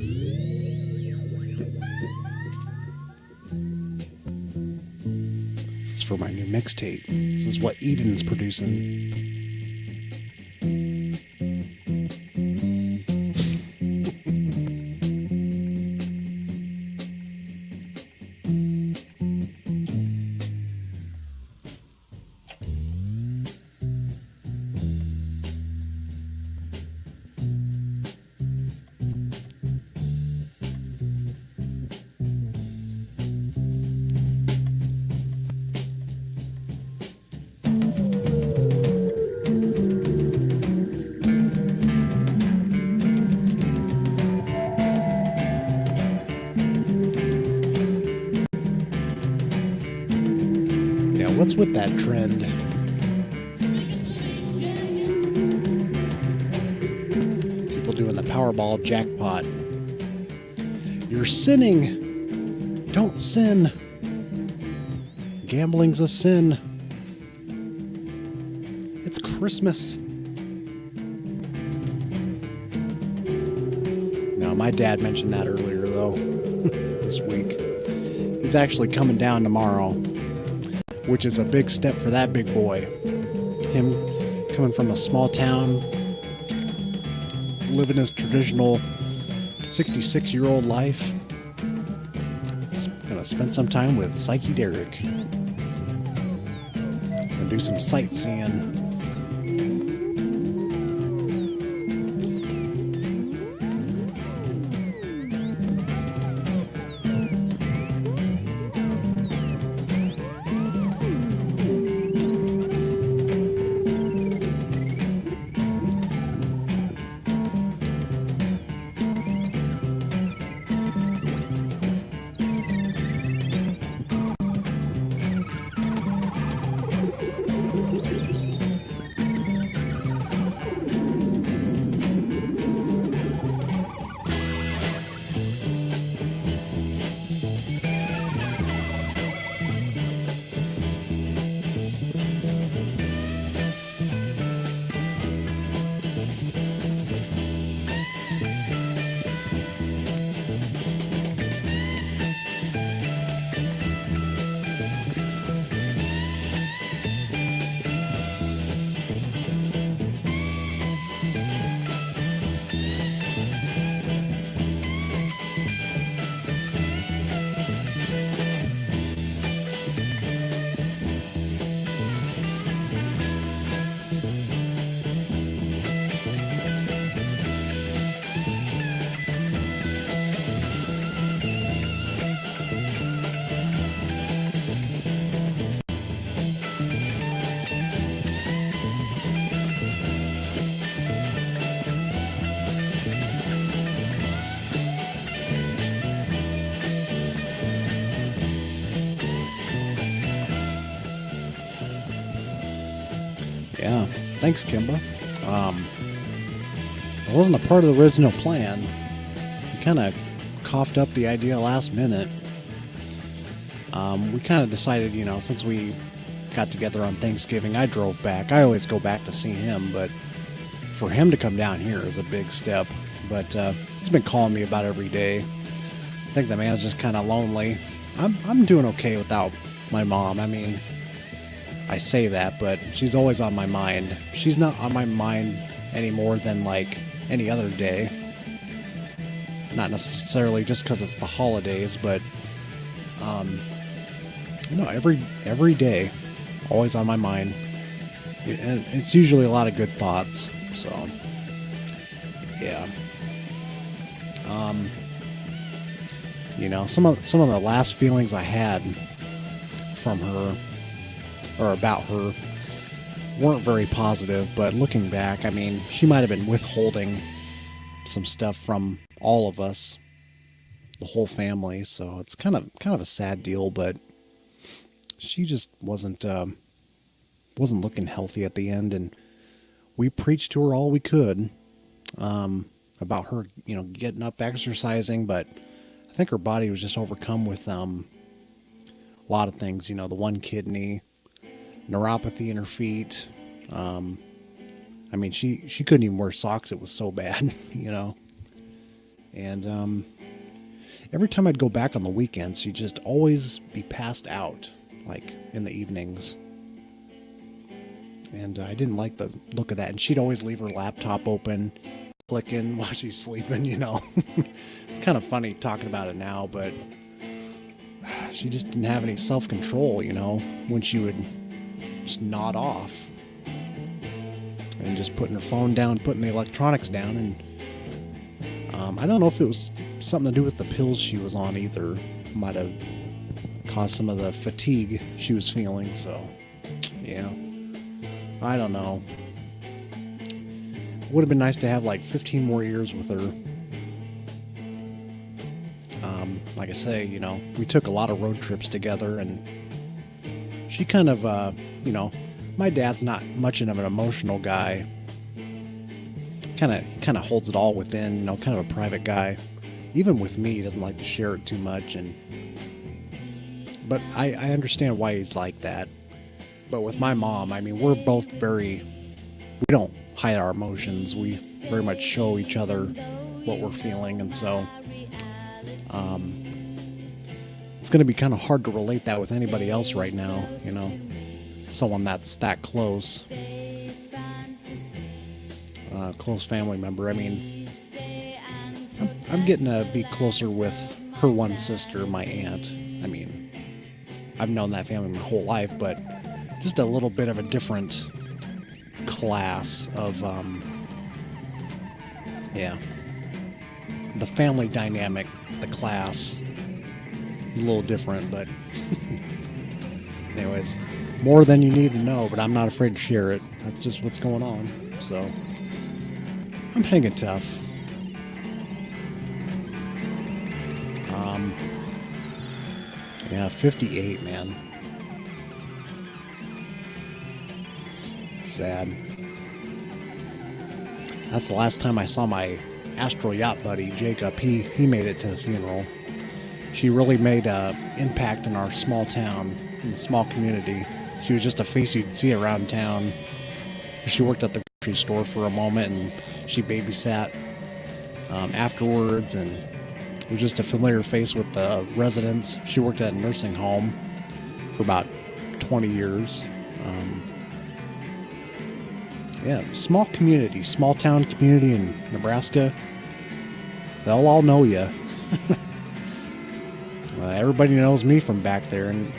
This is for my new mixtape. This is what Eden's producing. What's with that trend? People doing the Powerball jackpot. You're sinning. Don't sin. Gambling's a sin. It's Christmas. No, my dad mentioned that earlier, though, this week. He's actually coming down tomorrow, which is a big step for that big boy. Him coming from a small town, living his traditional 66-year-old life. He's gonna spend some time with Psychedelic and do some sightseeing. thanks, Kimba. It wasn't a part of the original plan. We kind of coughed up the idea last minute. We kind of decided, since we got together on Thanksgiving, I drove back. I always go back to see him, but for him to come down here is a big step. But he's been calling me about every day. I think the man's just kind of lonely. I'm doing okay without my mom. I mean, I say that, but she's always on my mind. She's not on my mind any more than like any other day. Not necessarily just because it's the holidays, but every day, always on my mind. And it's usually a lot of good thoughts. So, yeah. Some of the last feelings I had from her or about her weren't very positive, but looking back, I mean, she might have been withholding some stuff from all of us, the whole family. So it's kind of a sad deal, but she just wasn't looking healthy at the end, and we preached to her all we could about her, getting up, exercising, but I think her body was just overcome with a lot of things. The one kidney, neuropathy in her feet. I mean, she couldn't even wear socks. It was so bad, And every time I'd go back on the weekends, she'd just always be passed out, like in the evenings. And I didn't like the look of that. And she'd always leave her laptop open, clicking while she's sleeping, It's kind of funny talking about it now, but she just didn't have any self-control, when she would just nod off. And just putting her phone down, putting the electronics down. And I don't know if it was something to do with the pills she was on either. Might have caused some of the fatigue she was feeling. So, yeah. I don't know. Would have been nice to have like 15 more years with her. Like I say, we took a lot of road trips together, and she kind of, my dad's not much of an emotional guy. Kind of holds it all within, kind of a private guy. Even with me, he doesn't like to share it too much, but I understand why he's like that. But with my mom, I mean, we're both we don't hide our emotions. We very much show each other what we're feeling, and so it's going to be kind of hard to relate that with anybody else right now, someone that's that close. Close family member. I mean, I'm getting to be closer with her one sister, my aunt. I mean, I've known that family my whole life, but just a little bit of a different class of, the family dynamic, the class is a little different, but anyways, more than you need to know, but I'm not afraid to share it. That's just what's going on. So I'm hanging tough. 58, man. It's sad. That's the last time I saw my Astral Yacht buddy, Jacob. He made it to the funeral. She really made an impact in our small town, in the small community. She was just a face you'd see around town. She worked at the grocery store for a moment, and she babysat afterwards, and was just a familiar face with the residents. She worked at a nursing home for about 20 years. Small community, small town community in Nebraska. They'll all know you. Everybody knows me from back there, and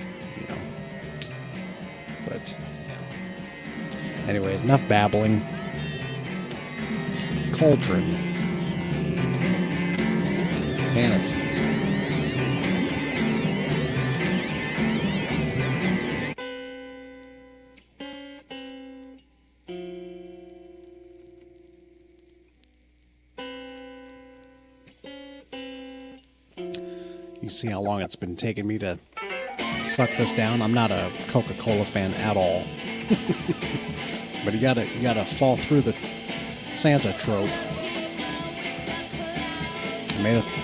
but yeah. Anyways, enough babbling. Cauldron. Fantasy. You see how long it's been taking me to suck this down? I'm not a Coca-Cola fan at all. But you gotta fall through the Santa trope.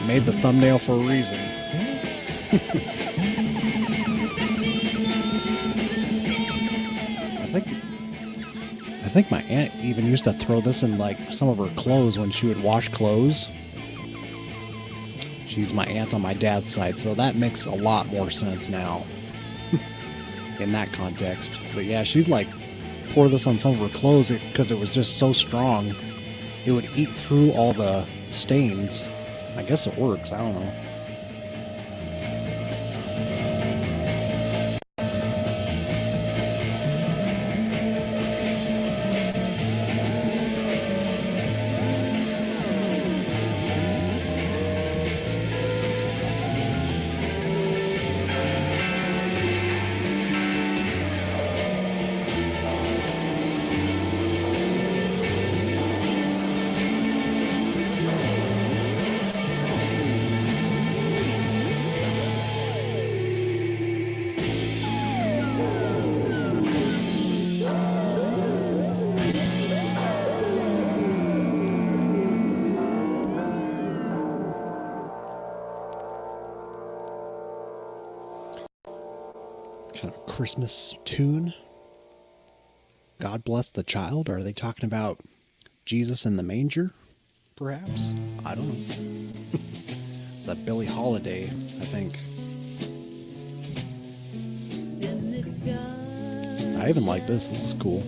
Made the thumbnail for a reason. I think my aunt even used to throw this in like some of her clothes when she would wash clothes. She's my aunt on my dad's side, so that makes a lot more sense now in that context. But yeah, she'd like pour this on some of her clothes because it was just so strong. It would eat through all the stains. I guess it works. I don't know. Kind of Christmas tune. God bless the child. Are they talking about Jesus in the manger? Perhaps? I don't know. It's that Billie Holiday, I think. I even like this. This is cool.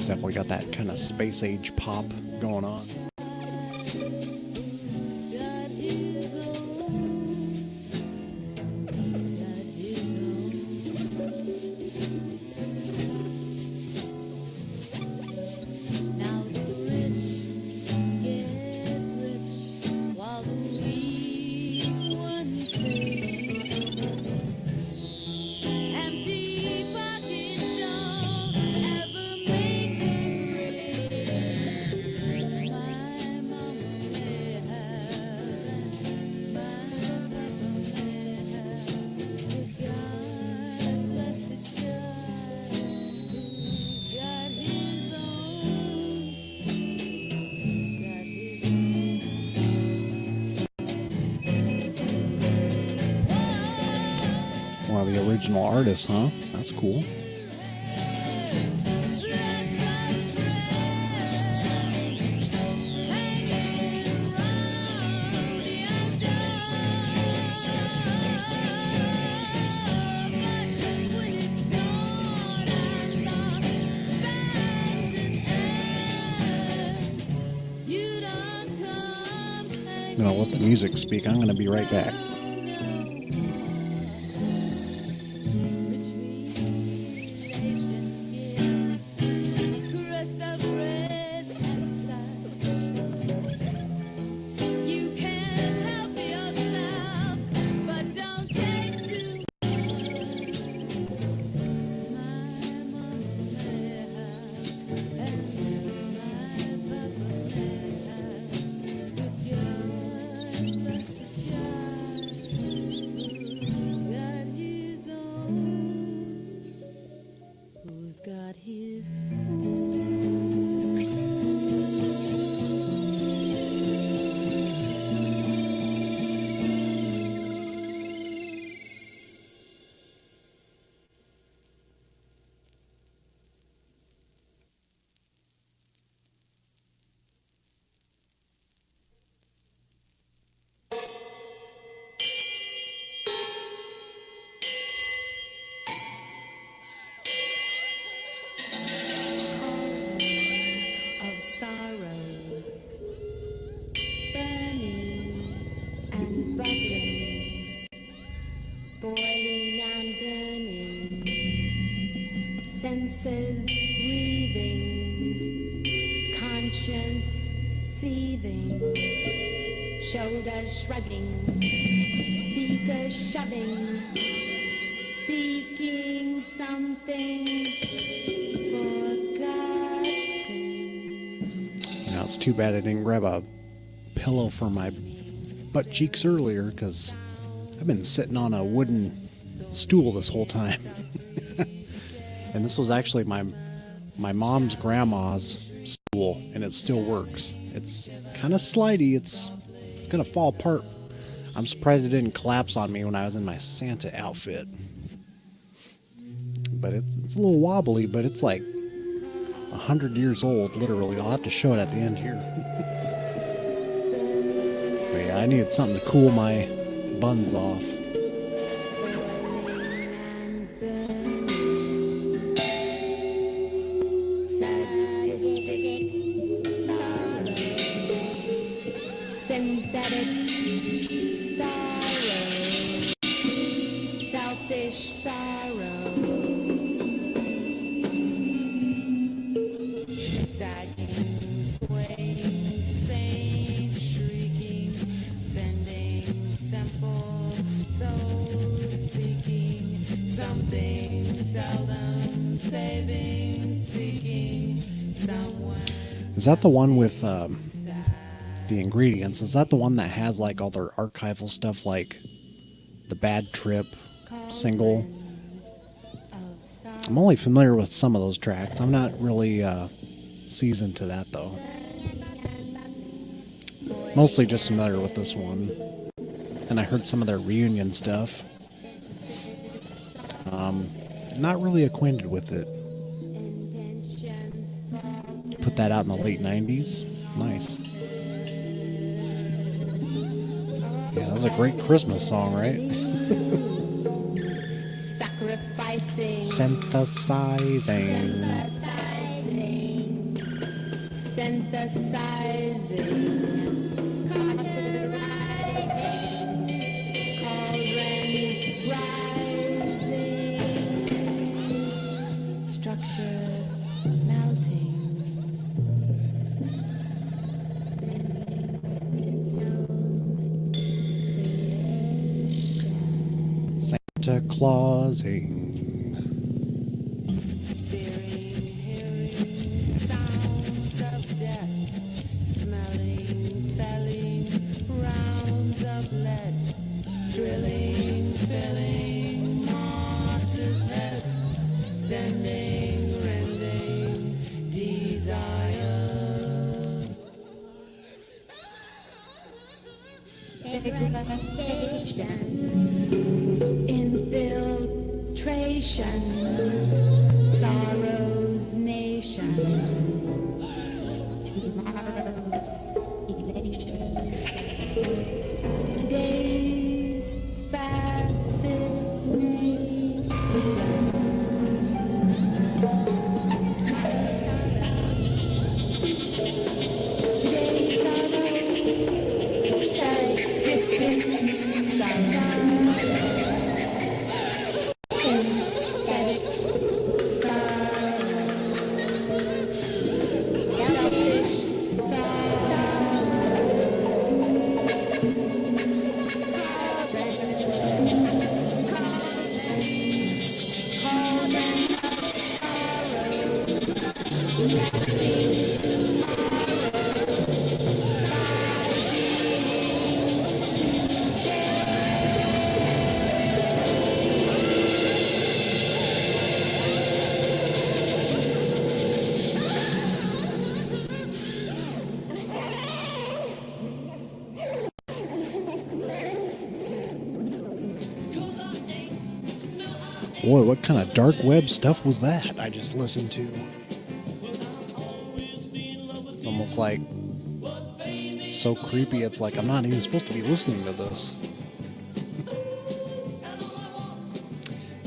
Definitely got that kind of space age pop going on. One of the original artists, huh? That's cool. I'm gonna let the music speak. I'm gonna be right back. Senses breathing, conscience seething, shoulders shrugging, seekers shoving, seeking something forgotten. Now it's too bad I didn't grab a pillow for my butt cheeks earlier, because I've been sitting on a wooden stool this whole time. And this was actually my mom's grandma's stool, and it still works. It's kind of slidey. It's gonna fall apart. I'm surprised it didn't collapse on me when I was in my Santa outfit. But it's a little wobbly, but it's like 100 years old, literally. I'll have to show it at the end here. But yeah, I needed something to cool my buns off. Synthetic sorrow, selfish sorrow, sagging, swaying, sane, shrieking, sending simple soul seeking something seldom saving, seeking someone. Is that the one with the ingredients? Is that the one that has like all their archival stuff, like the Bad Trip single? I'm only familiar with some of those tracks. I'm not really seasoned to that though. Mostly just familiar with this one. And I heard some of their reunion stuff. Not really acquainted with it. Put that out in the late 90s. Nice. Yeah, that's a great Christmas song, right? Sacrificing, Synthesizing. synthesizing, cauldron rising, structure melting. Santa Clausing. Hearing sounds of death, smelling, felling, rounds of lead, drilling, filling, martyr's head, sending, rending, desire. Degradation, infiltration, sorrow's nation, tomorrow's elation, today's fascination. Today's Boy, what kind of dark web stuff was that I just listened to? It's almost like so creepy, it's like I'm not even supposed to be listening to this.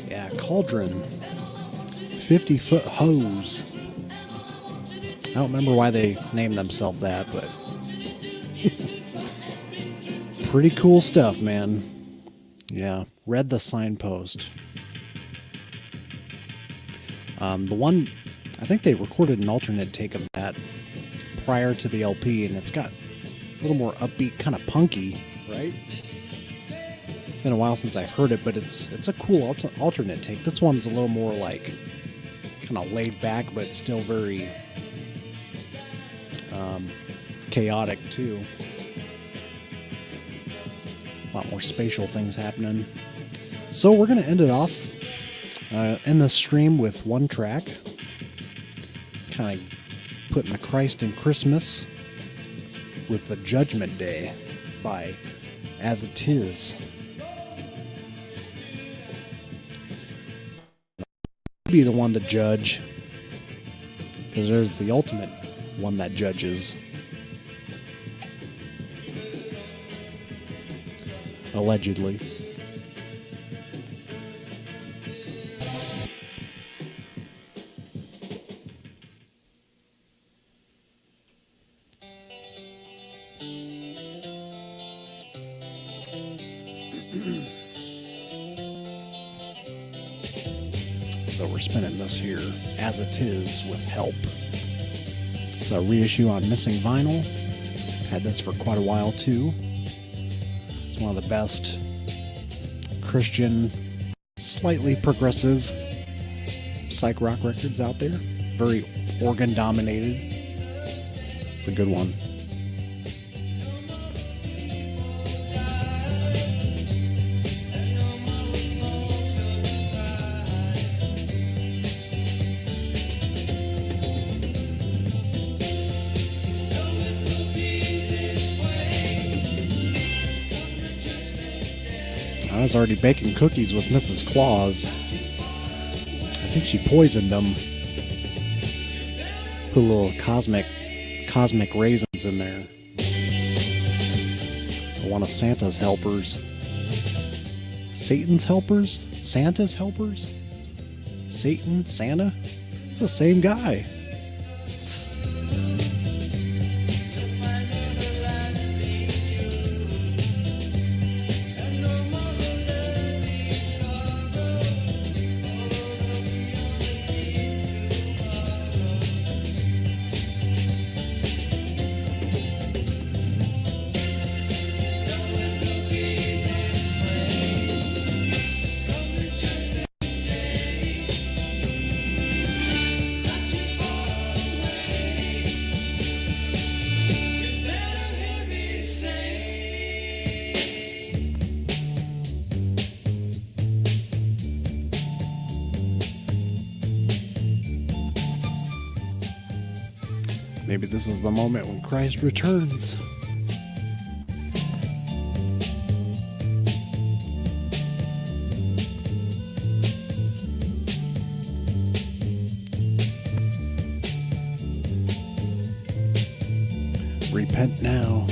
Yeah, Cauldron. 50-foot hose. I don't remember why they named themselves that, but pretty cool stuff, man. Yeah, read the signpost. The one, I think they recorded an alternate take of that prior to the LP, and it's got a little more upbeat, kind of punky, right? been a while since I've heard it, but it's a cool alternate take. This one's a little more like kind of laid back, but still very chaotic too. A lot more spatial things happening. So we're going to end it off in the stream with one track, kind of putting the Christ in Christmas with the Judgment Day by As It Is. Be the one to judge, because there's the ultimate one that judges. Allegedly. So we're spinning this here, As It Is with Help. It's a reissue on Missing Vinyl. Had this for quite a while too. It's one of the best Christian, slightly progressive psych rock records out there. Very organ dominated. It's a good one. I was already baking cookies with Mrs. Claus. I think she poisoned them. Put a little cosmic raisins in there. One of Santa's helpers. Satan's helpers? Santa's helpers? Satan? Santa? It's the same guy. Maybe this is the moment when Christ returns. Repent now.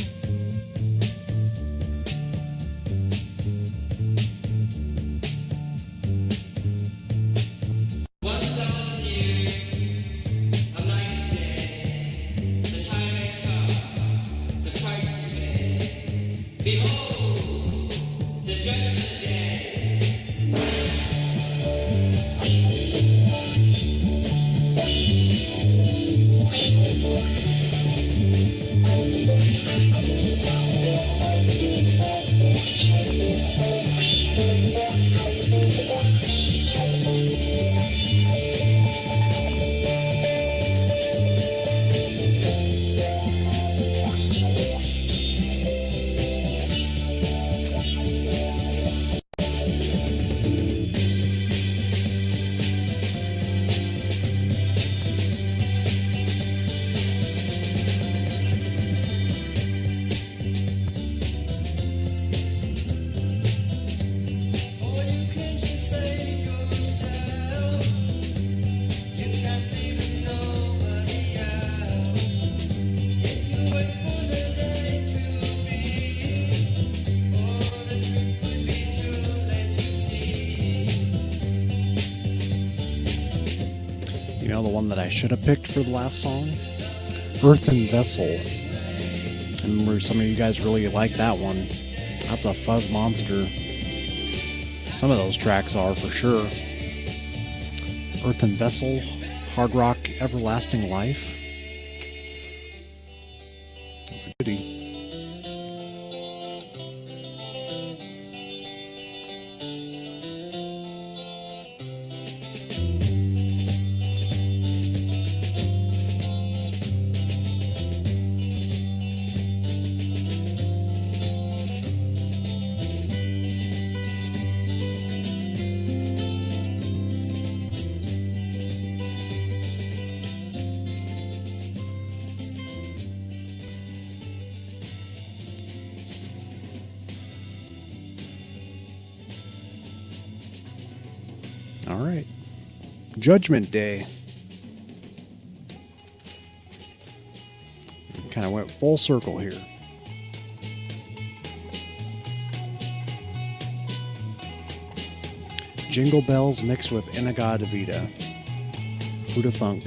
You know the one that I should have picked for the last song? Earthen Vessel. I remember some of you guys really like that one. That's a fuzz monster. Some of those tracks are for sure. Earthen Vessel, Hard Rock Everlasting Life. That's a goodie. right. Judgment Day. Kind of went full circle here. Jingle bells mixed with Inagada Vita. Who'da thunk?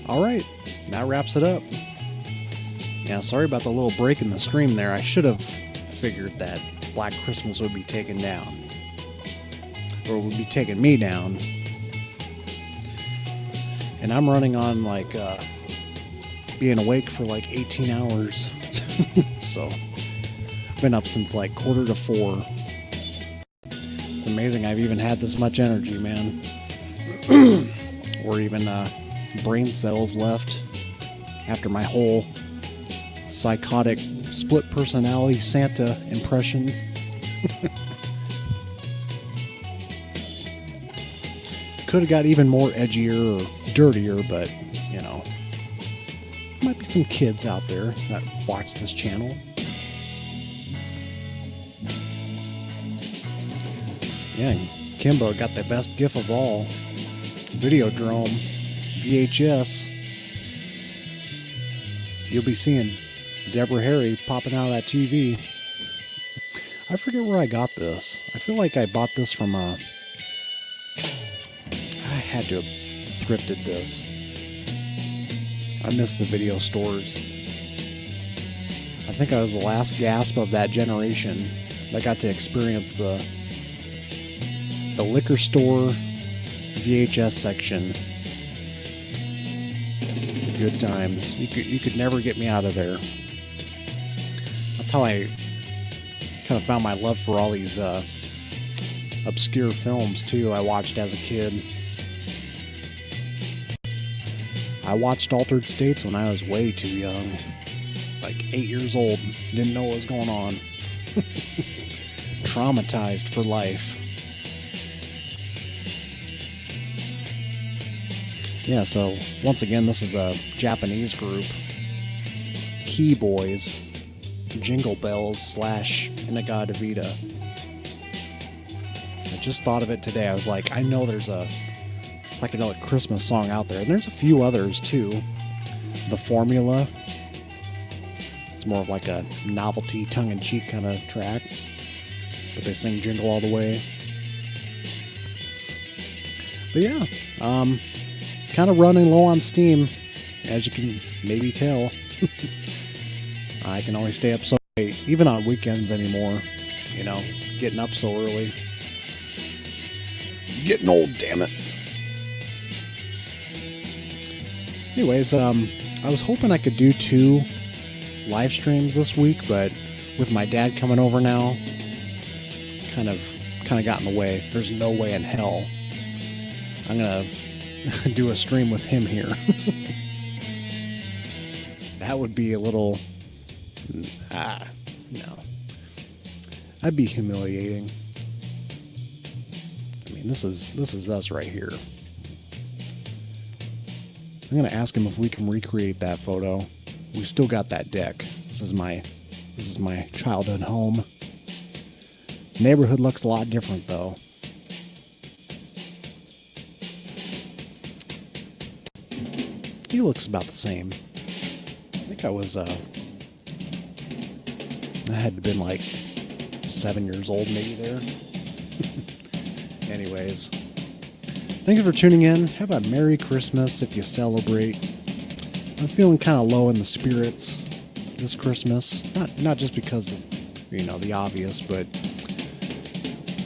All right, that wraps it up. Yeah, sorry about the little break in the stream there. I should have figured that Black Christmas would be taken down. Or would be taking me down. And I'm running on like being awake for like 18 hours. So, been up since like 3:45. It's amazing I've even had this much energy, man. Or even brain cells left after my whole psychotic split personality Psanta impression. Could have got even more edgier or dirtier, but you know, might be some kids out there that watch this channel. Yeah, Kimbo got the best gif of all. Videodrome, VHS. You'll be seeing Deborah Harry popping out of that TV. I forget where I got this. I feel like I bought this from I had to have thrifted this. I miss the video stores. I think I was the last gasp of that generation that got to experience the liquor store VHS section. Good times. You could never get me out of there. That's how I kind of found my love for all these obscure films too. I watched as a kid. I watched Altered States when I was way too young, like 8 years old. Didn't know what was going on. Traumatized for life. Yeah, so once again, this is a Japanese group. Key Boys, Jingle Bells / Inagada Vita. I just thought of it today. I was like, I know there's a psychedelic Christmas song out there. And there's a few others too. The Formula. It's more of like a novelty, tongue-in-cheek kind of track. But they sing Jingle All the Way. But yeah, kind of running low on steam, as you can maybe tell. I can only stay up so late, even on weekends anymore. You know, getting up so early. Getting old, damn it. Anyways, I was hoping I could do 2 live streams this week, but with my dad coming over now, kind of got in the way. There's no way in hell I'm gonna do a stream with him here. That would be a little no. That'd be humiliating. I mean, this is us right here. I'm gonna ask him if we can recreate that photo. We still got that deck. This is my childhood home. Neighborhood looks a lot different though. He looks about the same. I think I had to been like 7 years old maybe there. Anyways, thank you for tuning in. Have a Merry Christmas if you celebrate. I'm feeling kind of low in the spirits this Christmas. Not just because of, you know, the obvious, but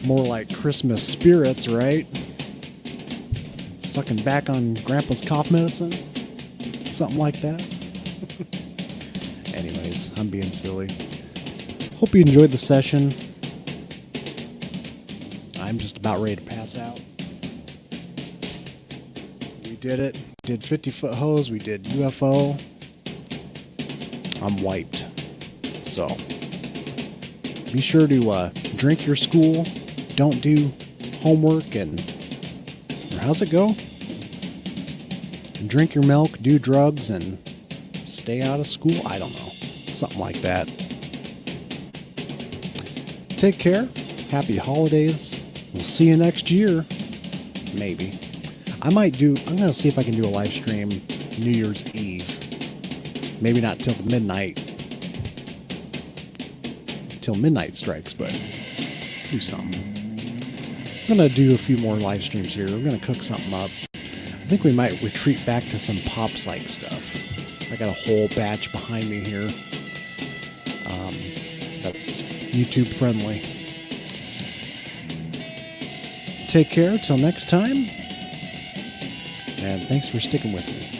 more like Christmas spirits, right? Sucking back on Grandpa's cough medicine. Something like that. Anyways, I'm being silly. Hope you enjoyed the session. I'm just about ready to pass out. We did it. We did 50-foot hose. We did UFO. I'm wiped. So be sure to drink your school, don't do homework, and or how's it go? Drink your milk, do drugs, and stay out of school. I don't know. Something like that. Take care. Happy holidays. We'll see you next year. Maybe. I'm going to see if I can do a live stream New Year's Eve. Maybe not till the midnight. Till midnight strikes, but do something. I'm going to do a few more live streams here. We're going to cook something up. I think we might retreat back to some pop psych stuff. I got a whole batch behind me here. That's YouTube friendly. Take care till next time. And thanks for sticking with me.